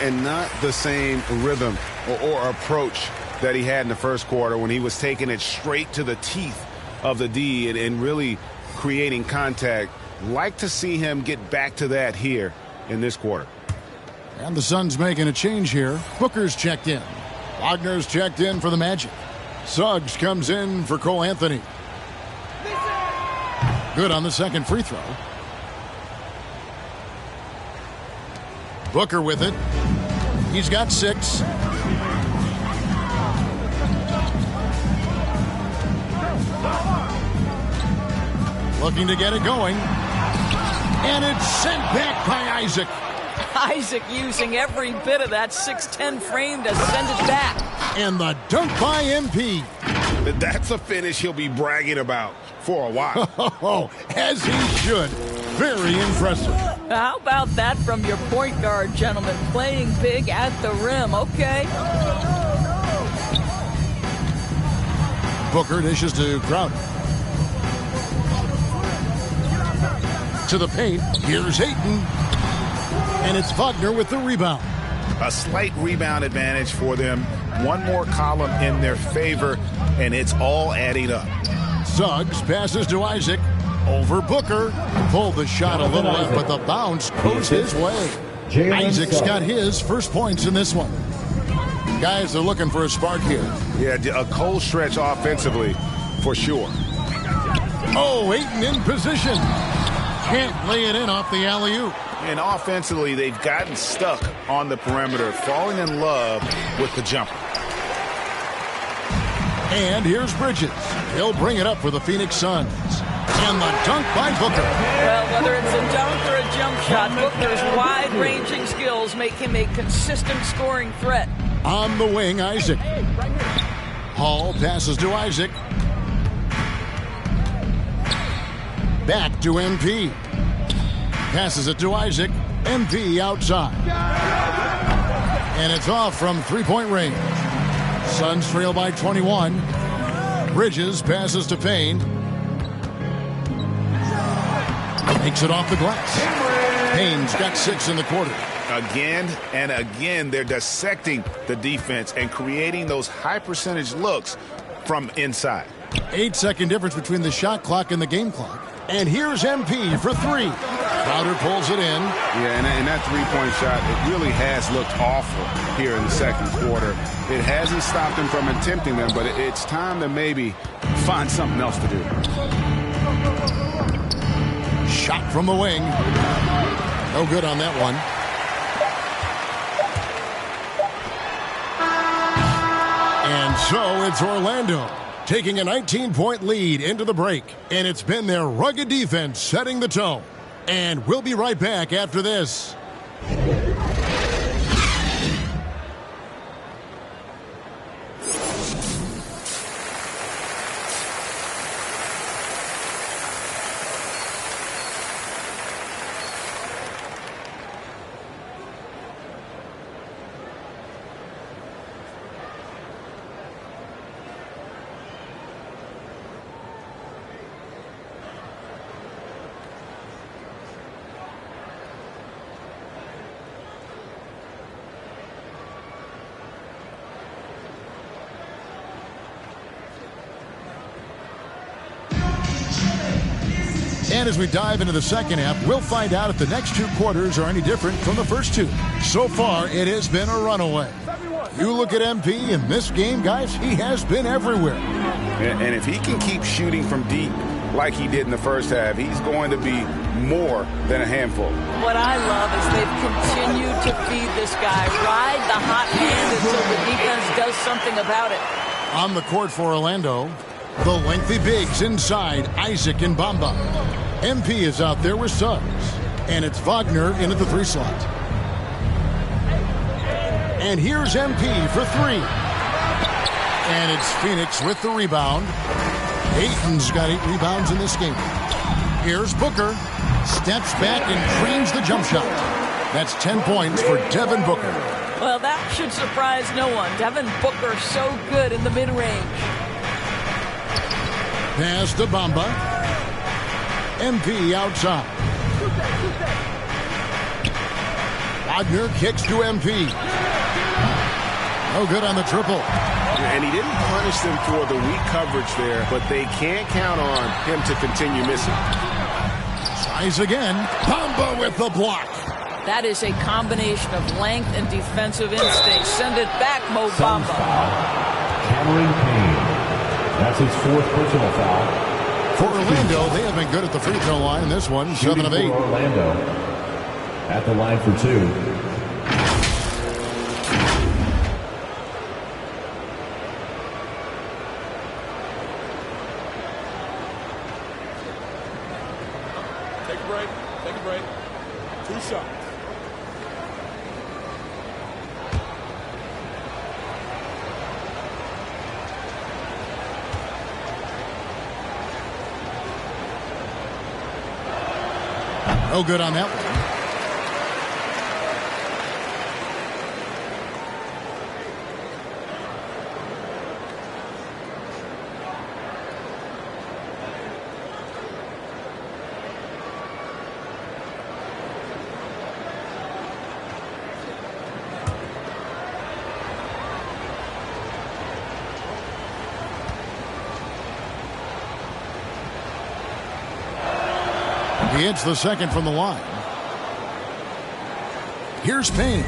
And not the same rhythm or approach that he had in the first quarter when he was taking it straight to the teeth of the D and really creating contact. Like to see him get back to that here in this quarter. And the Suns making a change here. Booker's checked in. Wagner's checked in for the Magic. Suggs comes in for Cole Anthony. Good on the second free throw. Booker with it. He's got 6. Looking to get it going. And it's sent back by Isaac. Isaac using every bit of that 6'10 frame to send it back. And the dunk by MP. That's a finish he'll be bragging about for a while. As he should. Very impressive. How about that from your point guard, gentlemen? Playing big at the rim. Okay. Booker dishes to Crowder. To the paint. Here's Ayton. And it's Wagner with the rebound. A slight rebound advantage for them. One more column in their favor, and it's all adding up. Suggs passes to Isaac. Over Booker. Pulled the shot a little late, but the bounce goes his way. Isaac's got his first points in this one. Guys are looking for a spark here. Yeah, a cold stretch offensively, for sure. Oh, Ayton in position. Can't lay it in off the alley-oop. And offensively, they've gotten stuck on the perimeter, falling in love with the jumper. And here's Bridges. He'll bring it up for the Phoenix Suns. And the dunk by Booker. Well, whether it's a dunk or a jump shot, Booker's wide-ranging skills make him a consistent scoring threat. On the wing, Isaac. Hall passes to Isaac. Back to MP. Passes it to Isaac. MP outside. And it's off from three-point range. Suns trail by 21. Bridges passes to Payne. Makes it off the glass. Payne's got 6 in the quarter. Again and again, they're dissecting the defense and creating those high-percentage looks from inside. 8-second difference between the shot clock and the game clock. And here's MP for 3. Crowder pulls it in. Yeah, and that three-point shot, it really has looked awful here in the second quarter. It hasn't stopped them from attempting them, but it's time to maybe find something else to do. Shot from the wing. No good on that one. And so it's Orlando taking a 19-point lead into the break. And it's been their rugged defense setting the tone. And we'll be right back after this. And as we dive into the second half, we'll find out if the next 2 quarters are any different from the first 2. So far, it has been a runaway. You look at MP in this game, guys, he has been everywhere. And if he can keep shooting from deep like he did in the first half, he's going to be more than a handful. What I love is they've continued to feed this guy, ride the hot hand until the defense does something about it. On the court for Orlando, the lengthy bigs inside, Isaac and Bamba. MP is out there with Suggs. And it's Wagner into the 3 slot. And here's MP for 3. And it's Phoenix with the rebound. Ayton's got 8 rebounds in this game. Here's Booker. Steps back and drains the jump shot. That's 10 points for Devin Booker. Well, that should surprise no one. Devin Booker so good in the mid-range. Pass to Bamba. MP outside. Wagner kicks to MP. No good on the triple. And he didn't punish them for the weak coverage there, but they can't count on him to continue missing. Tries again. Bamba with the block. That is a combination of length and defensive instinct. Send it back, Mo Bamba. Cameron Payne. That's his 4th personal foul. For Orlando, they have been good at the free throw line. This one, 7 of 8. Orlando at the line for 2. Take a break. Take a break. 2 shots. No good on that one. He hits the second from the line. Here's Payne.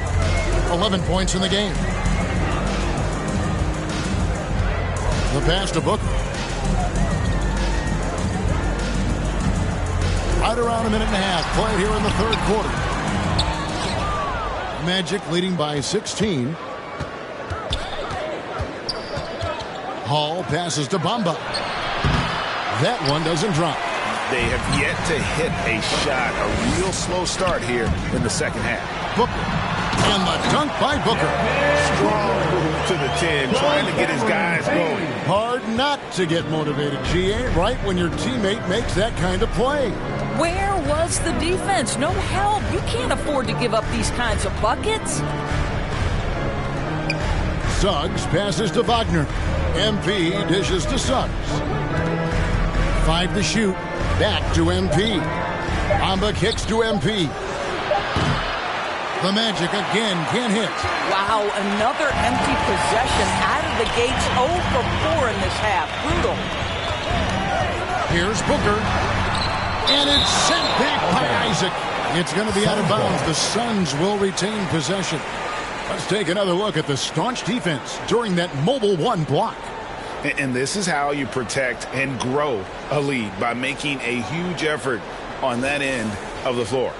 11 points in the game. The pass to Booker. Right around a minute and a half played here in the 3rd quarter. Magic leading by 16. Hall passes to Bamba. That one doesn't drop. They have yet to hit a shot, a real slow start here in the second half. Booker. And the dunk by Booker. Strong move to the 10, trying to get his guys going. Hard not to get motivated, GA, right when your teammate makes that kind of play. Where was the defense? No help. You can't afford to give up these kinds of buckets. Suggs passes to Wagner. MP dishes to Suggs. 5 to shoot. Back to MP. Bamba kicks to MP. The Magic again can't hit. Wow, another empty possession out of the gates. 0 for 4 in this half. Brutal. Here's Booker. And it's sent back by Isaac. It's going to be out of bounds. The Suns will retain possession. Let's take another look at the staunch defense during that mobile 1 block. And this is how you protect and grow a lead, by making a huge effort on that end of the floor.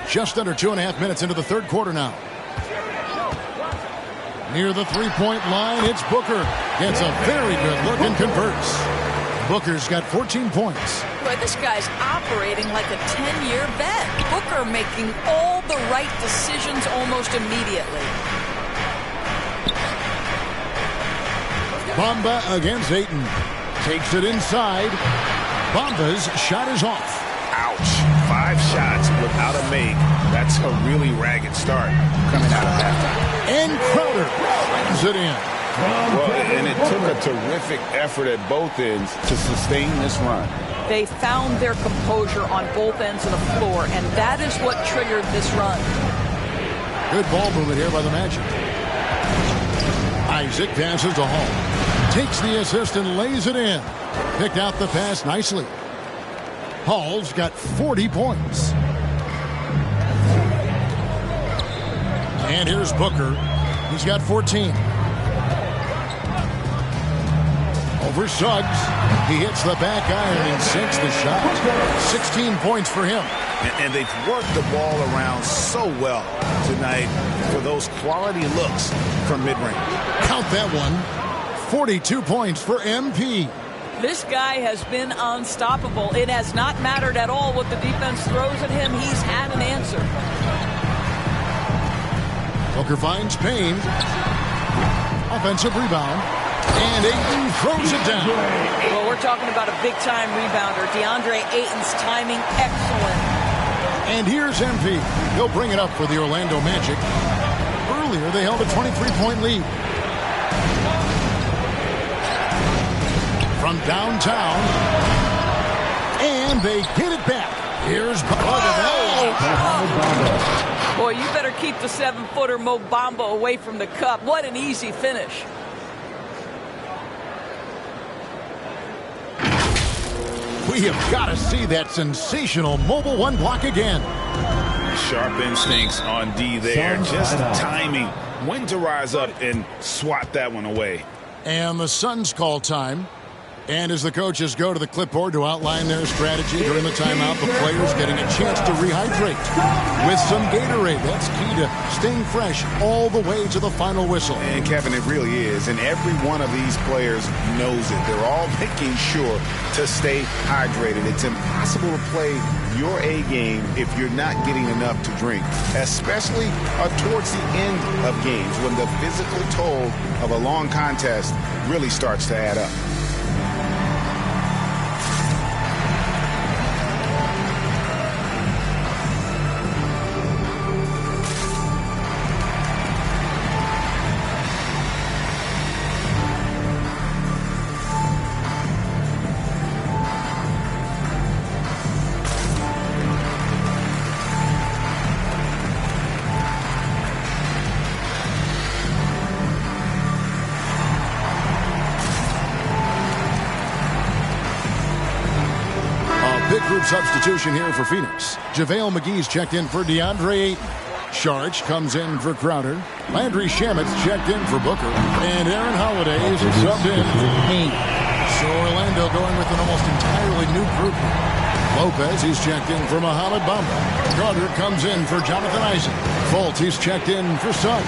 Just under 2.5 minutes into the 3rd quarter now. Near the 3-point line, it's Booker. Gets a very good look and converts. Booker's got 14 points. Boy, this guy's operating like a 10-year vet. Booker making all the right decisions almost immediately. Bamba against Ayton. Takes it inside. Bamba's shot is off. Ouch. 5 shots without a make. That's a really ragged start coming out of halftime. And Crowder slams it in. Well, and it took a terrific effort at both ends to sustain this run. They found their composure on both ends of the floor, and that is what triggered this run. Good ball movement here by the Magic. Isaac passes to Hall. Takes the assist and lays it in. Picked out the pass nicely. Hall's got 40 points. And here's Booker. He's got 14. Over Suggs. He hits the back iron and sinks the shot. 16 points for him. And they've worked the ball around so well tonight for those quality looks from mid-range. Count that one. 42 points for MP. This guy has been unstoppable. It has not mattered at all what the defense throws at him. He's had an answer. Booker finds Payne. Offensive rebound. And Ayton throws it down. Well, we're talking about a big-time rebounder. DeAndre Ayton's timing excellent. And here's MP. He'll bring it up for the Orlando Magic. Earlier, they held a 23-point lead. from downtown. And they get it back. Here's Bamba. Boy, you better keep the 7-footer Mo Bamba away from the cup. What an easy finish. We have got to see that sensational mobile one block again. Sharp instincts on D there. Just timing. When to rise up and swat that one away. And the Suns call time. And as the coaches go to the clipboard to outline their strategy during the timeout, the players getting a chance to rehydrate with some Gatorade. That's key to staying fresh all the way to the final whistle. And Kevin, it really is. And every one of these players knows it. They're all making sure to stay hydrated. It's impossible to play your A game if you're not getting enough to drink, especially towards the end of games when the physical toll of a long contest really starts to add up. Substitution here for Phoenix. JaVale McGee's checked in for DeAndre Ayton. Saric comes in for Crowder. Landry Shamet's checked in for Booker. And Aaron Holiday is subbed in for Payne. So Orlando going with an almost entirely new group. Lopez, he's checked in for Mohamed Bamba. Carter comes in for Jonathan Isaac. Fultz, he's checked in for Suggs.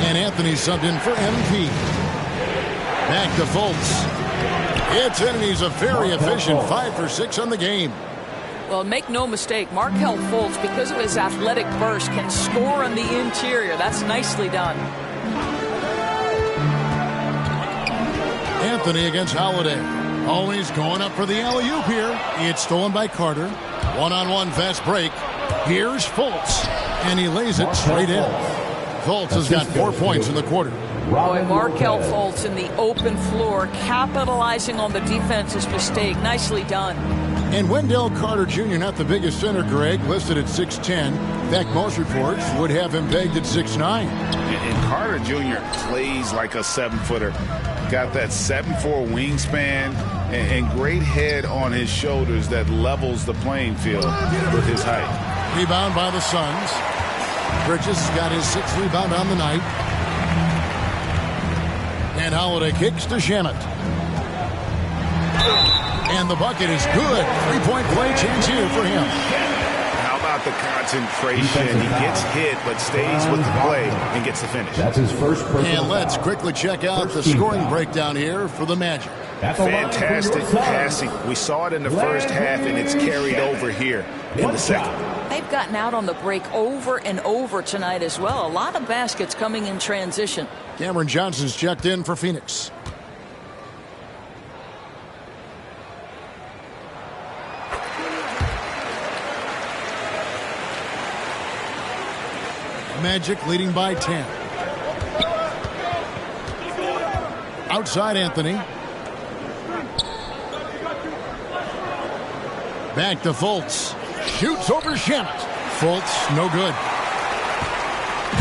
And Anthony subbed in for MP. Back to Fultz. It's in, and he's a very efficient 5 for 6 on the game. Well, make no mistake, Markelle Fultz, because of his athletic burst, can score on the interior. That's nicely done. Anthony against Holiday. Always going up for the alley-oop here. It's stolen by Carter. One-on-one fast break. Here's Fultz, and he lays it straight in. Fultz has got 4 points in the quarter. Boy, Markelle Fultz in the open floor, capitalizing on the defense's mistake. Nicely done. And Wendell Carter Jr., not the biggest center, Greg, listed at 6'10". In fact, most reports would have him pegged at 6'9". And Carter Jr. plays like a 7-footer. Got that 7'4" wingspan and great head on his shoulders that levels the playing field with his height. Rebound by the Suns. Bridges got his 6th rebound on the night. And Holiday kicks to Shamet. And the bucket is good. 3-point play chance here for him. How about the concentration? He gets hit, but stays with the play and gets the finish. That's his first personal. And let's quickly check out the scoring breakdown here for the Magic. Fantastic passing. We saw it in the first half, and it's carried over here in the second. They've gotten out on the break over and over tonight as well. A lot of baskets coming in transition. Cameron Johnson's checked in for Phoenix. Magic leading by 10. Outside Anthony. Back to Fultz. Shoots over Shamet. Fultz, no good.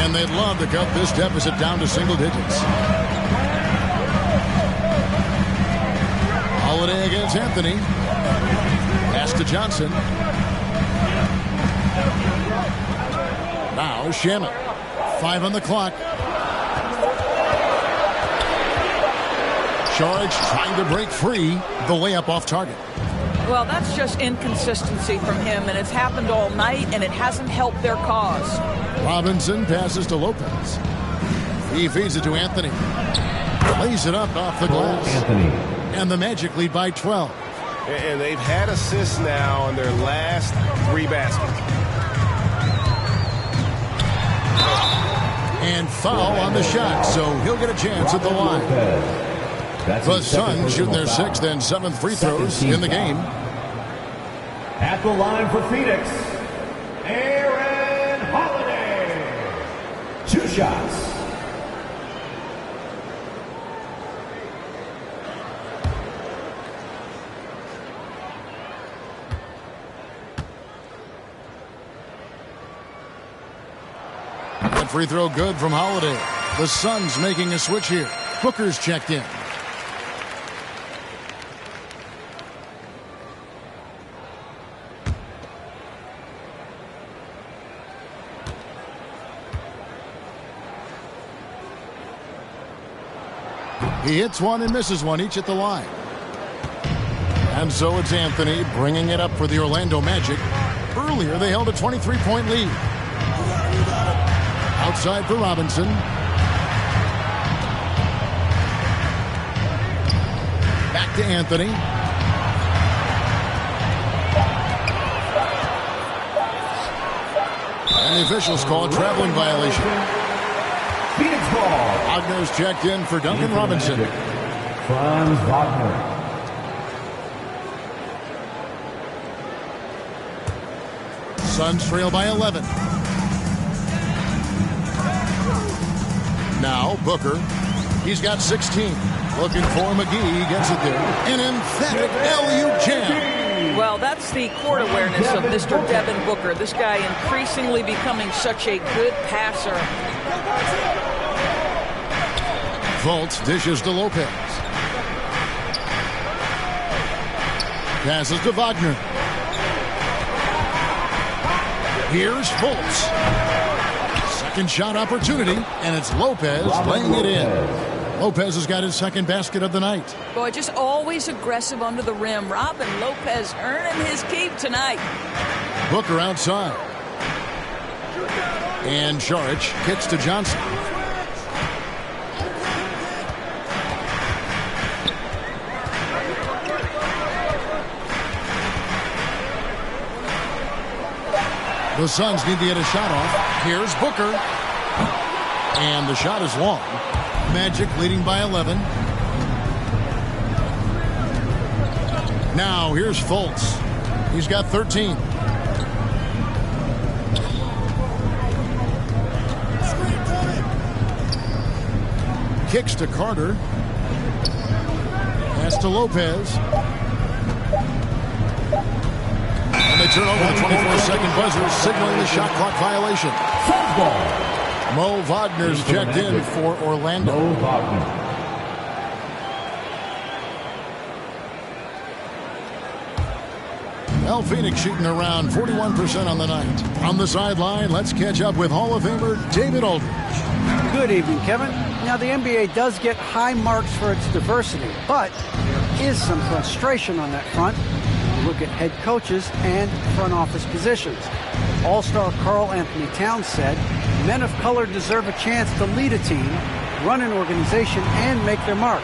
And they'd love to cut this deficit down to single digits. Holiday against Anthony. Pass to Johnson. Now Shamet. 5 on the clock. Saric trying to break free. The layup off target. Well, that's just inconsistency from him, and it's happened all night, and it hasn't helped their cause. Robinson passes to Lopez. He feeds it to Anthony. Lays it up off the glass. Anthony. And the Magic lead by 12. And they've had assists now on their last 3 baskets. And foul on the shot, so he'll get a chance at the line. The Suns shooting their 6th and 7th free throws in the game. At the line for Phoenix, Aaron Holiday. 2 shots. That free throw good from Holiday. The Suns making a switch here. Booker's checked in. He hits one and misses one, each at the line. And so it's Anthony bringing it up for the Orlando Magic. Earlier, they held a 23-point lead. Outside for Robinson. Back to Anthony. And the officials call a traveling violation. Phoenix ball. Wagner's checked in for Duncan Robinson. Franz Wagner. Suns trail by 11. Now Booker. He's got 16. Looking for McGee. He gets it there. An emphatic LU jam. Well, that's the court awareness of Mr. Devin Booker. This guy increasingly becoming such a good passer. Fultz dishes to Lopez. Passes to Wagner. Here's Fultz. Second shot opportunity, and it's Lopez laying it in. Lopez has got his second basket of the night. Boy, just always aggressive under the rim. Robin Lopez earning his keep tonight. Booker outside. And Saric kicks to Johnson. The Suns need to get a shot off. Here's Booker. And the shot is long. Magic leading by 11. Now here's Fultz. He's got 13. Kicks to Carter. Pass to Lopez. And they turn over the 24-second buzzer, signaling the shot clock violation. Mo Wagner's checked in for Orlando. Mo Wagner. Well, Phoenix shooting around 41% on the night. On the sideline, let's catch up with Hall of Famer David Aldridge. Good evening, Kevin. Now, the NBA does get high marks for its diversity, but there is some frustration on that front. Look at head coaches and front office positions. All-star Karl Anthony Towns said, men of color deserve a chance to lead a team, run an organization, and make their mark.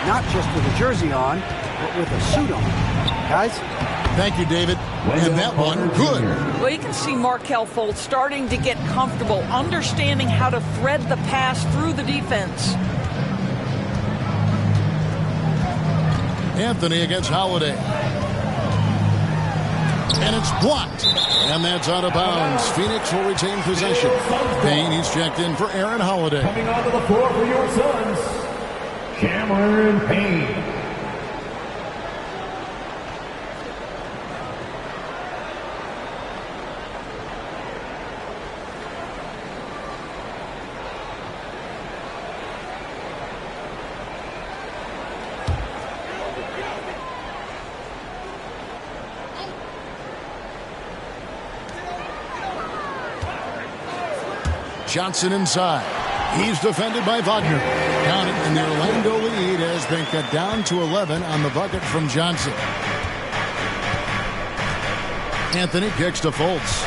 Not just with a jersey on, but with a suit on. Guys? Thank you, David. And that one, good. Well, you can see Markelle Fultz starting to get comfortable, understanding how to thread the pass through the defense. Anthony against Holiday. And it's blocked. And that's out of bounds. Phoenix will retain possession. Payne, he's checked in for Aaron Holiday. Coming onto the floor for your Suns, Cameron Payne. Johnson inside. He's defended by Wagner. Counting, and the Orlando lead has been cut down to 11 on the bucket from Johnson. Anthony kicks to Fultz.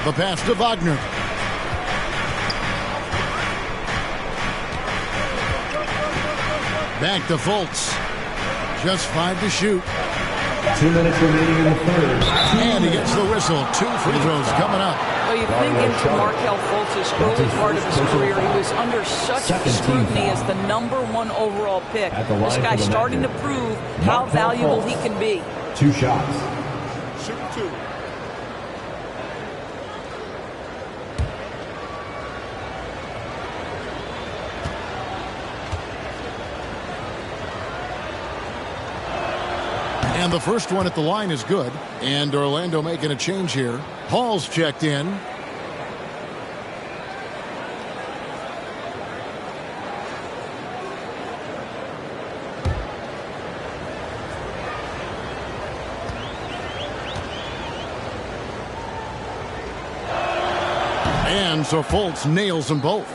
The pass to Wagner. Back to Fultz. Just 5 to shoot. 2 minutes remaining in the third. And he gets the whistle. 2 free throws coming up. Well, you think into Markelle Fultz's early part of his career, he was under such scrutiny as the #1 overall pick. This guy's starting to prove how valuable he can be. 2 shots. Shoot 2. And the first one at the line is good. And Orlando making a change here. Hall's checked in. And so Fultz nails them both.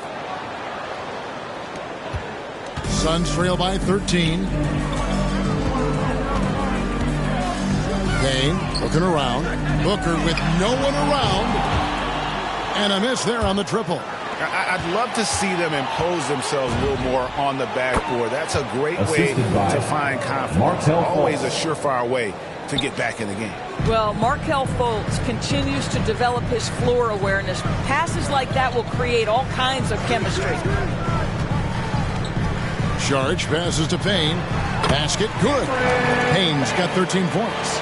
Suns trail by 13. Payne looking around. Booker with no one around. And a miss there on the triple. I'd love to see them impose themselves a little more on the backboard. That's a great way to find confidence. Always a surefire way to get back in the game. Well, Markelle Fultz continues to develop his floor awareness. Passes like that will create all kinds of chemistry. Saric passes to Payne. Basket good. Payne's got 13 points.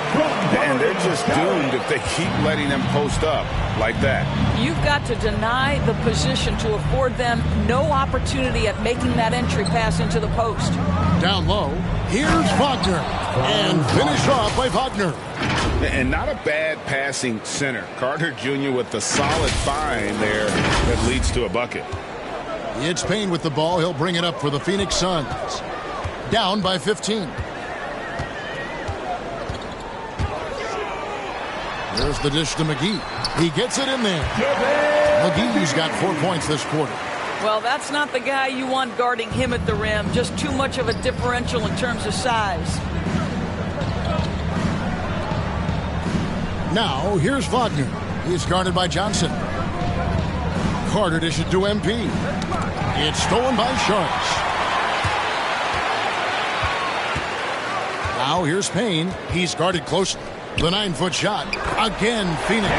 And they're just doomed if they keep letting them post up like that. You've got to deny the position to afford them no opportunity at making that entry pass into the post. Down low, here's Wagner. And finished off by Wagner. And not a bad passing center. Carter Jr. with the solid find there that leads to a bucket. It's Payne with the ball. He'll bring it up for the Phoenix Suns. Down by 15. There's the dish to McGee. He gets it in there. McGee's got 4 points this quarter. Well, that's not the guy you want guarding him at the rim. Just too much of a differential in terms of size. Now, here's Wagner. He's guarded by Johnson. Carter dishes to MP. It's stolen by Sharks. Now here's Payne. He's guarded closely. The 9-foot shot. Again, Phoenix.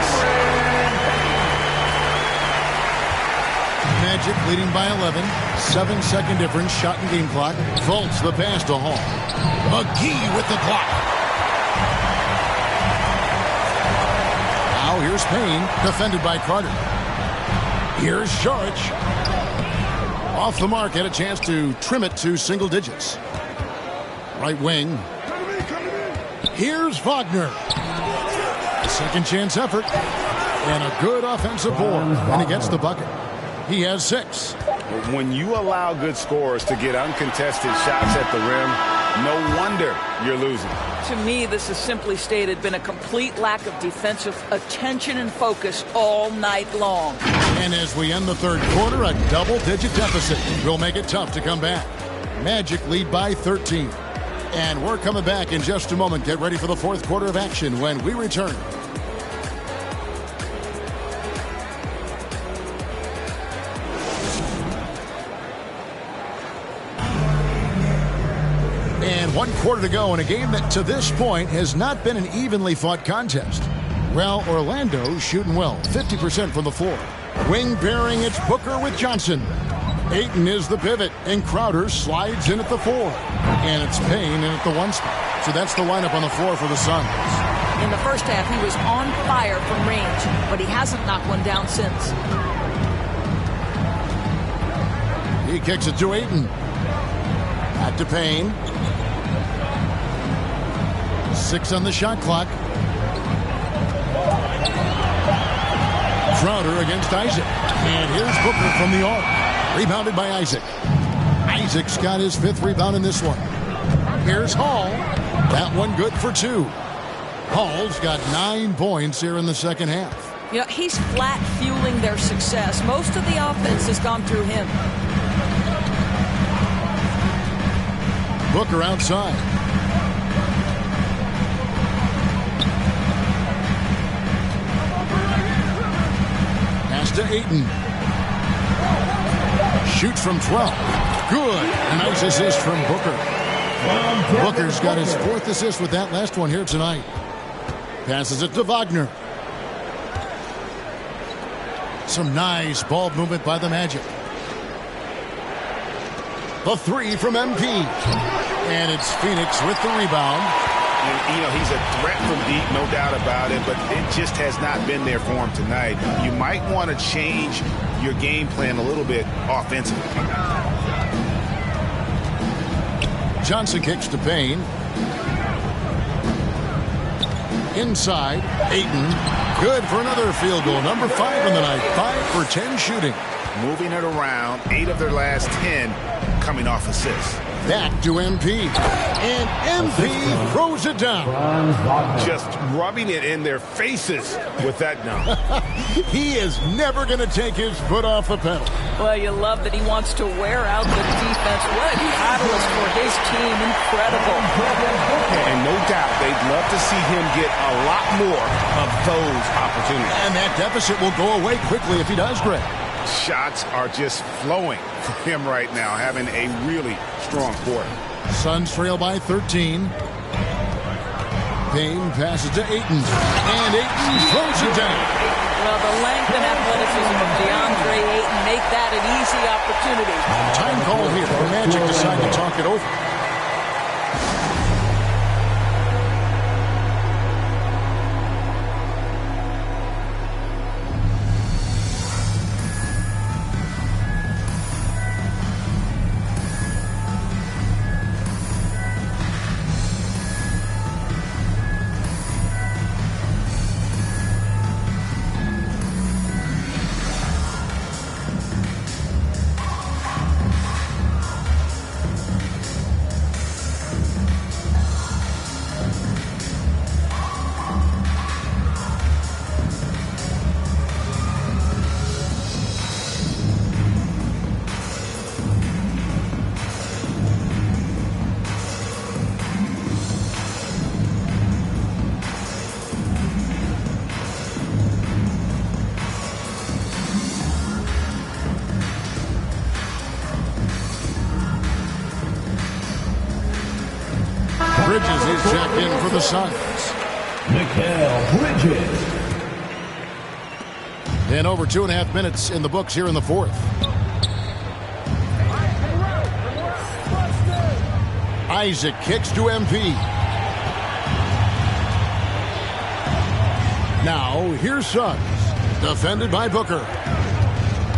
Magic leading by 11. 7-second difference. Shot and game clock. Fultz the pass to Hall. McGee with the block. Now here's Payne. Defended by Carter. Here's Saric. Off the mark. Had a chance to trim it to single digits. Right wing. Here's Wagner. Second chance effort. And a good offensive board. And he gets the bucket. He has 6. When you allow good scorers to get uncontested shots at the rim, no wonder you're losing. To me, this is simply stated been a complete lack of defensive attention and focus all night long. And as we end the third quarter, a double-digit deficit will make it tough to come back. Magic lead by 13. And we're coming back in just a moment. Get ready for the fourth quarter of action when we return. And 1 quarter to go in a game that to this point has not been an evenly fought contest. Well, Orlando shooting well, 50% from the floor. Wing pairing, it's Booker with Johnson. Ayton is the pivot, and Crowder slides in at the 4. And it's Payne in at the 1 spot. So that's the lineup on the floor for the Suns. In the first half, he was on fire from range, but he hasn't knocked one down since. He kicks it to Ayton. Back to Payne. 6 on the shot clock. Crowder against Isaac. And here's Booker from the arc. Rebounded by Isaac. Isaac's got his 5th rebound in this one. Here's Hall. That one good for 2. Hall's got 9 points here in the second half. You know, he's flat fueling their success. Most of the offense has gone through him. Booker outside. Pass to Ayton. Shoots from 12. Good. A nice assist from Booker. Booker's got his 4th assist with that last one here tonight. Passes it to Wagner. Some nice ball movement by the Magic. The 3 from MP. And it's Phoenix with the rebound. And, you know, he's a threat from deep, no doubt about it, but it just has not been there for him tonight. You might want to change your game plan a little bit offensively. Johnson kicks to Payne. Inside, Ayton. Good for another field goal. Number 5 on the night. 5 for 10 shooting. Moving it around. 8 of their last 10 coming off assists. Back to MP. And MP throws it down. Just rubbing it in their faces with that dunk. He is never going to take his foot off the pedal. Well, you love that he wants to wear out the defense. What a catalyst for his team. Incredible. And no doubt they'd love to see him get a lot more of those opportunities. And that deficit will go away quickly if he does, Greg. Shots are just flowing for him right now, having a really strong quarter. Suns trail by 13. Payne passes to Ayton. And Ayton throws it down. Well, the length and athleticism of DeAndre Ayton make that an easy opportunity. Time call here. The Magic decide to talk it over. Bridges is checked in for the Suns. Mikal Bridges. And over 2.5 minutes in the books here in the fourth. Isaac kicks to MP. Now, here's Suggs. Defended by Booker.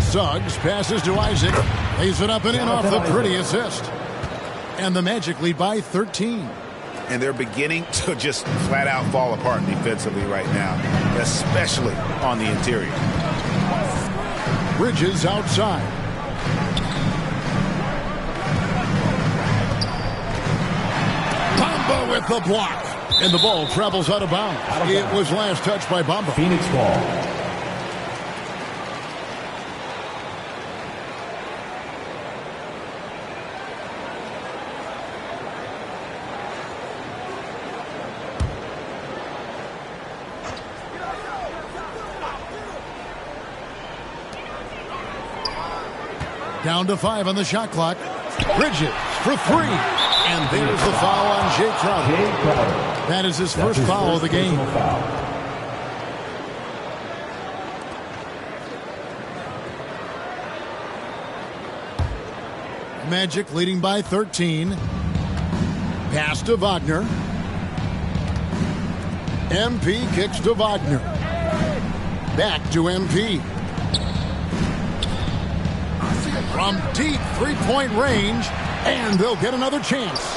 Suggs passes to Isaac. Lays it up and in off the pretty assist. And the Magic lead by 13. And they're beginning to just flat out fall apart defensively right now, especially on the interior. Bridges outside. Bamba with the block. And the ball travels out of bounds. It was last touched by Bamba. Phoenix ball. Down to 5 on the shot clock. Bridges for 3. And there's the foul on Jay Crowder. That is his first foul of the game. Magic leading by 13. Pass to Wagner. MP kicks to Wagner. Back to MP. From deep three-point range, and they'll get another chance.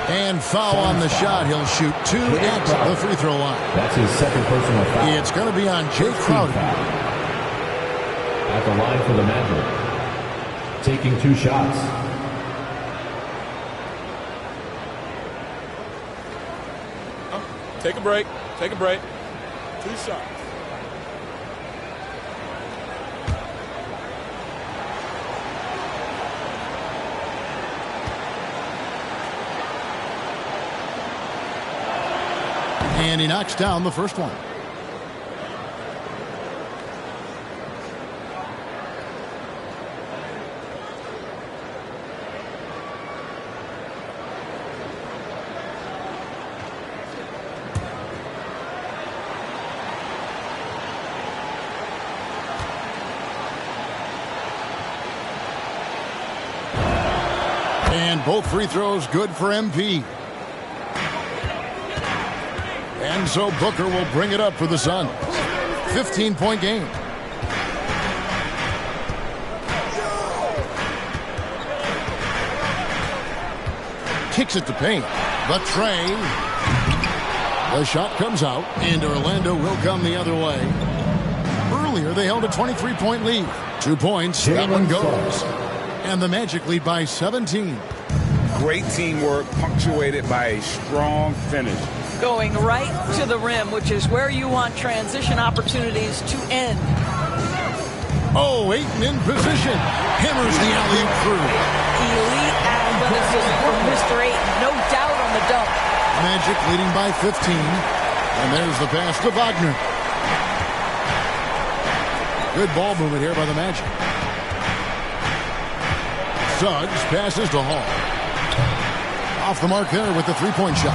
And foul on the shot. He'll shoot 2 at the free throw line. That's his second personal foul. It's going to be on Jay Crowder. At the line for the Magic. Taking 2 shots. Take a break. Take a break. 2 shots. And he knocks down the first one. And both free throws good for MP. And so Booker will bring it up for the Suns. 15-point game. Kicks it to Payne. But Trey. The shot comes out, and Orlando will come the other way. Earlier, they held a 23-point lead. 2 points. That one goes. And the Magic lead by 17. Great teamwork punctuated by a strong finish. Going right to the rim, which is where you want transition opportunities to end. Oh, Ayton in position. Hammers the alley-oop through. Elite athleticism from Mr. Ayton. No doubt on the dunk. Magic leading by 15. And there's the pass to Wagner. Good ball movement here by the Magic. Suggs passes to Hall. Off the mark there with the three-point shot.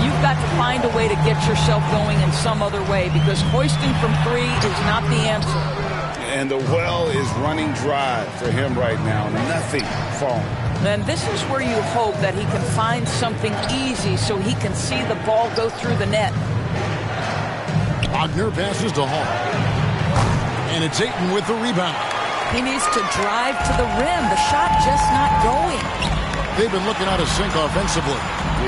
You've got to find a way to get yourself going in some other way because hoisting from three is not the answer. And the well is running dry for him right now. Nothing falling. Then this is where you hope that he can find something easy so he can see the ball go through the net. Wagner passes to Hall. And it's Ayton with the rebound. He needs to drive to the rim. The shot just not going. They've been looking out of sync offensively.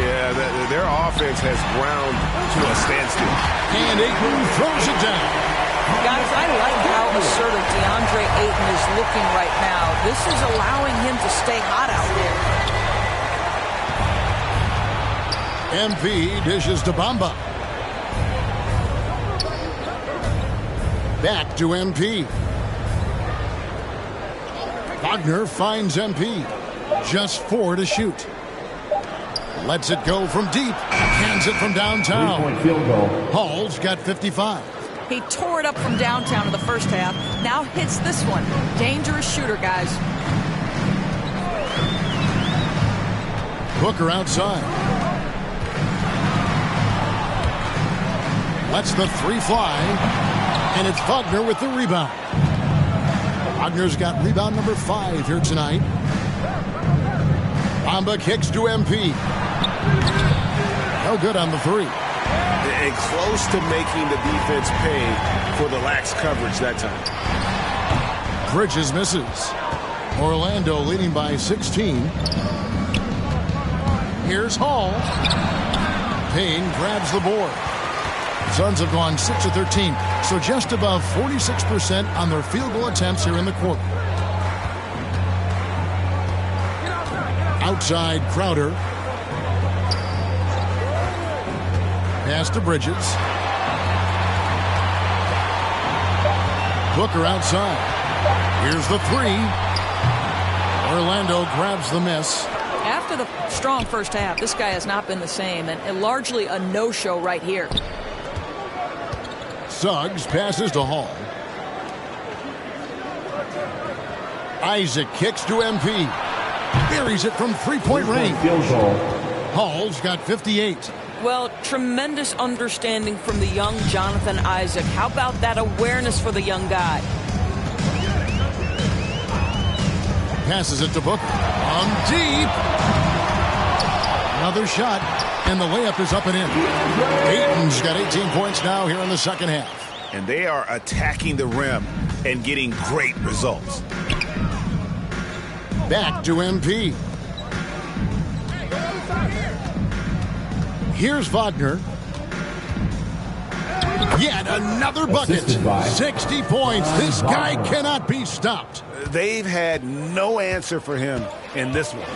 Yeah, their offense has ground to a standstill. And Ayton throws it down. Guys, I like how assertive DeAndre Ayton is looking right now. This is allowing him to stay hot out there. MP dishes to Bamba. Back to MP. Wagner finds MP. Just 4 to shoot. Lets it go from deep. Cans it from downtown. 3-point field goal. Hall's got 55. He tore it up from downtown in the first half. Now hits this one. Dangerous shooter, guys. Booker outside. Lets the three fly. And it's Wagner with the rebound. Wagner's got rebound number 5 here tonight. Bamba kicks to MP. No good on the three. And close to making the defense pay for the lax coverage that time. Bridges misses. Orlando leading by 16. Here's Hall. Payne grabs the board. Suns have gone 6 of 13, so just above 46% on their field goal attempts here in the quarter. Outside Crowder. Pass to Bridges. Booker outside. Here's the three. Orlando grabs the miss. After the strong first half, this guy has not been the same, and largely a no-show right here. Suggs passes to Hall. Isaac kicks to MP. Buries it from three-point range. Hall's got 58. Well, tremendous understanding from the young Jonathan Isaac. How about that awareness for the young guy? Passes it to Booker. On deep. Another shot, and the layup is up and in. Ayton's got 18 points now here in the second half. And they are attacking the rim and getting great results. Back to MP. Here's Wagner. Yet another bucket. 60 points. This guy cannot be stopped. They've had no answer for him in this one.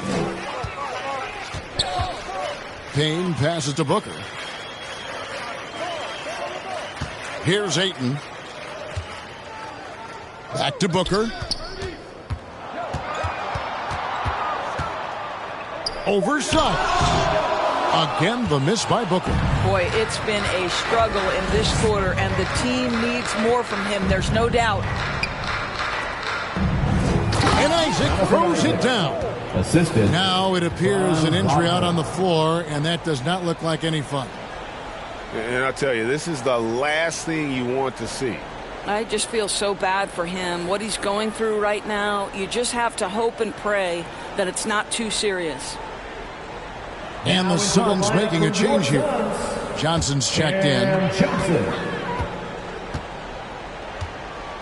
Payne passes to Booker. Here's Ayton. Back to Booker. Over Suggs. Again, the miss by Booker. Boy, it's been a struggle in this quarter, and the team needs more from him. There's no doubt. And Isaac throws it down. Assisted. Now it appears an injury out on the floor, and that does not look like any fun. And I'll tell you, this is the last thing you want to see. I just feel so bad for him. What he's going through right now, you just have to hope and pray that it's not too serious. And the Suns making a change here. Johnson's checked in.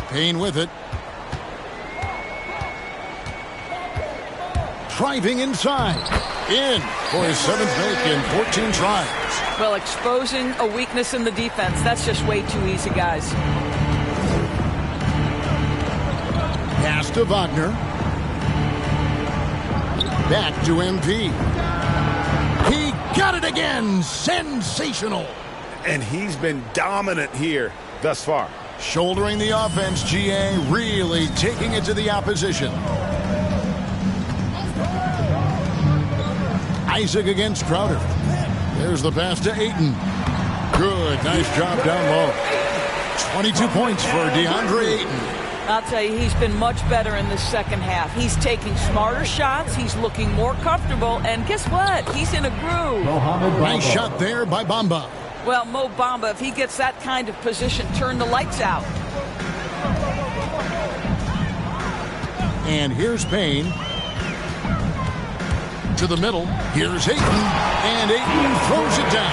Payne with it. Driving inside. In for his 7th make in 14 tries. Well, exposing a weakness in the defense, that's just way too easy, guys. Pass to Wagner. Back to MP. He got it again. Sensational. And he's been dominant here thus far. Shouldering the offense, GA, really taking it to the opposition. Isaac against Crowder. There's the pass to Ayton. Good, nice job down low. 22 points for DeAndre Ayton. I'll tell you, he's been much better in the second half. He's taking smarter shots. He's looking more comfortable. And guess what? He's in a groove. Nice shot there by Bamba. Well, Mo Bamba, if he gets that kind of position, turn the lights out. And here's Payne. To the middle. Here's Ayton. And Ayton throws it down.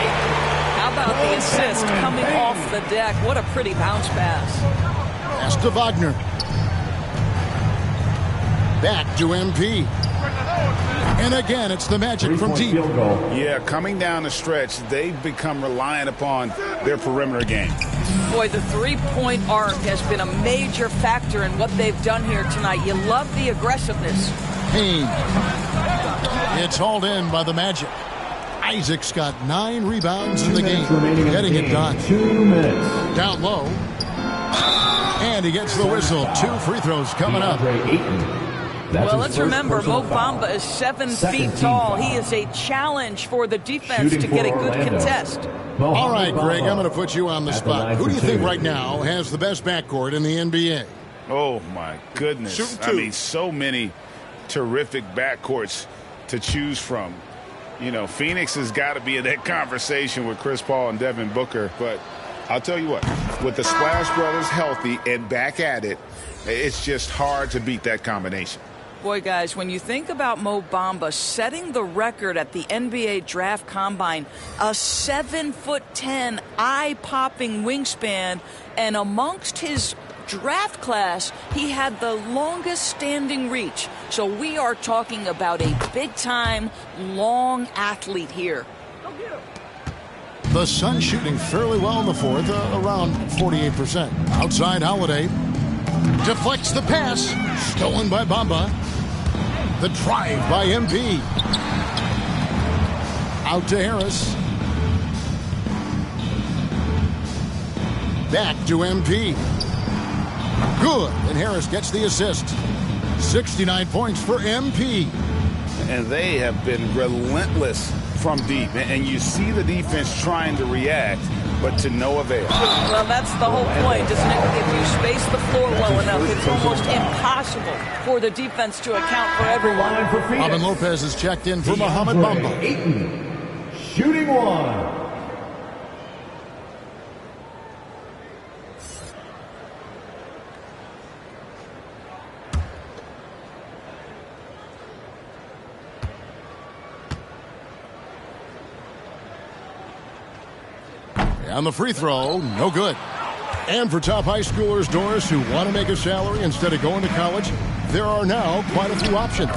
How about the assist coming off the deck? What a pretty bounce pass. Pass to Wagner. Back to MP. And again, it's the Magic from deep. Yeah, coming down the stretch, they've become reliant upon their perimeter game. Boy, the three-point arc has been a major factor in what they've done here tonight. You love the aggressiveness. Payne. It's hauled in by the Magic. Isaac's got 9 rebounds in the game. Getting it done. 2 minutes. Down low. And he gets the whistle. 2 free throws coming up. Well, let's remember, Mo Bamba is 7 feet tall. He is a challenge for the defense to get a good contest. All right, Greg, I'm going to put you on the spot. Who do you think right now has the best backcourt in the NBA? Oh, my goodness. I mean, so many terrific backcourts to choose from. You know, Phoenix has got to be in that conversation with Chris Paul and Devin Booker. But I'll tell you what, with the Splash Brothers healthy and back at it, it's just hard to beat that combination. Boy, guys, when you think about Mo Bamba setting the record at the NBA Draft Combine, a 7'10", eye-popping wingspan, and amongst his draft class, he had the longest standing reach. So we are talking about a big-time, long athlete here. The Suns shooting fairly well in the fourth, around 48%. Outside Holiday. Deflects the pass. Stolen by Bamba. The drive by MP. Out to Harris. Back to MP. Good. And Harris gets the assist. 69 points for MP. And they have been relentless from deep. And you see the defense trying to react, but to no avail. Well, that's the whole point, isn't it? If you space the floor well enough, it's almost impossible for the defense to account for everyone. Robin Lopez is checked in for Mohamed Bamba. Shooting one. On the free throw, no good. And for top high schoolers, Doris, who want to make a salary instead of going to college, there are now quite a few options.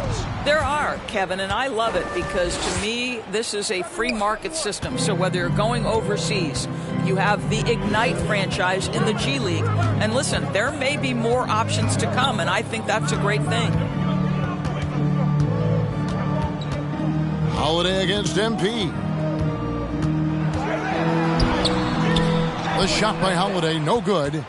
There are, Kevin, and I love it because to me, this is a free market system. So whether you're going overseas, you have the Ignite franchise in the G League. And listen, there may be more options to come, and I think that's a great thing. Holiday against MP. The shot by Holiday, no good.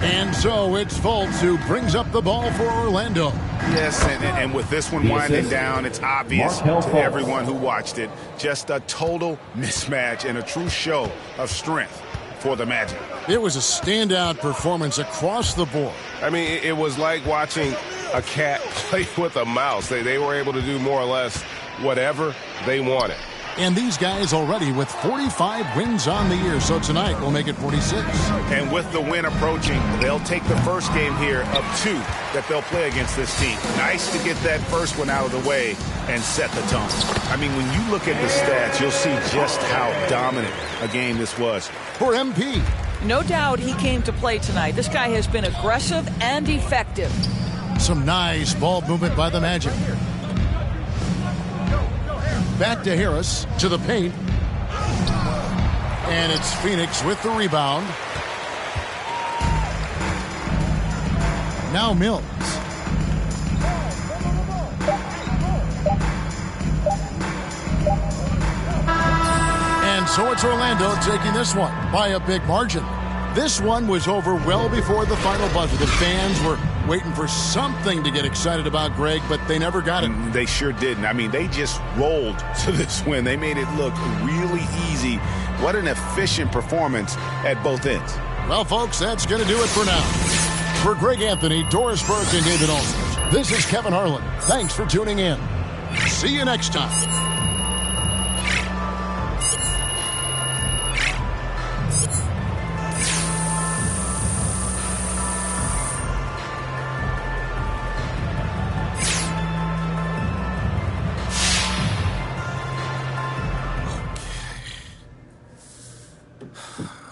And so it's Fultz who brings up the ball for Orlando. Yes, and with this one winding down, it's obvious to everyone who watched it. Just a total mismatch and a true show of strength for the Magic. It was a standout performance across the board. I mean, it was like watching a cat play with a mouse. They were able to do more or less whatever they wanted. And these guys already with 45 wins on the year. So tonight we'll make it 46. And with the win approaching, they'll take the first game here of 2 that they'll play against this team. Nice to get that first one out of the way and set the tone. I mean, when you look at the stats, you'll see just how dominant a game this was. For MP. No doubt he came to play tonight. This guy has been aggressive and effective. Some nice ball movement by the Magic. Back to Harris, to the paint. And it's Phoenix with the rebound. Now Mills. And so it's Orlando taking this one by a big margin. This one was over well before the final buzzer. The fans were waiting for something to get excited about, Greg, but they never got it. They sure didn't. I mean, they just rolled to this win. They made it look really easy. What an efficient performance at both ends. Well, folks, that's going to do it for now. For Greg Anthony, Doris Burke, and David Aldridge, this is Kevin Harlan. Thanks for tuning in. See you next time.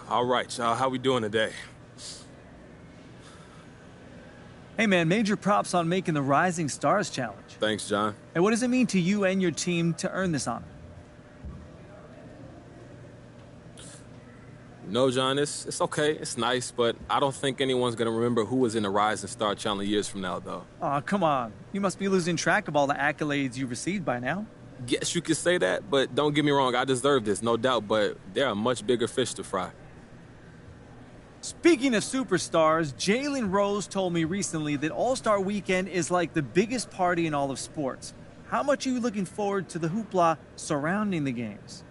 All right, y'all, how we doing today? Hey, man, major props on making the Rising Stars Challenge. Thanks, John. And what does it mean to you and your team to earn this honor? No, John, it's okay. It's nice, but I don't think anyone's going to remember who was in the Rising Star Challenge years from now, though. Aw, come on. You must be losing track of all the accolades you've received by now. Yes, you could say that, but don't get me wrong. I deserve this, no doubt, but there are much bigger fish to fry. Speaking of superstars, Jalen Rose told me recently that All-Star Weekend is like the biggest party in all of sports. How much are you looking forward to the hoopla surrounding the games?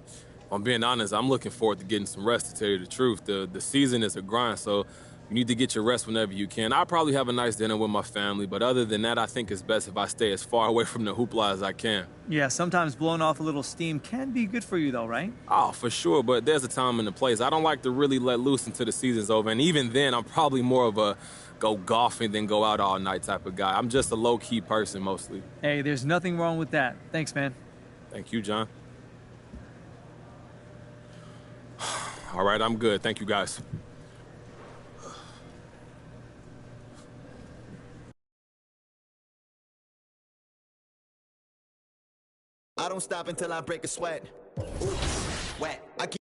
If I'm being honest, I'm looking forward to getting some rest, to tell you the truth. The season is a grind, so you need to get your rest whenever you can. I'll probably have a nice dinner with my family, but other than that, I think it's best if I stay as far away from the hoopla as I can. Yeah, sometimes blowing off a little steam can be good for you, though, right? Oh, for sure, but there's a time and a place. I don't like to really let loose until the season's over, and even then, I'm probably more of a go golfing than go out all night type of guy. I'm just a low-key person mostly. Hey, there's nothing wrong with that. Thanks, man. Thank you, John. All right, I'm good. Thank you, guys. I don't stop until I break a sweat. Ooh, wet. I keep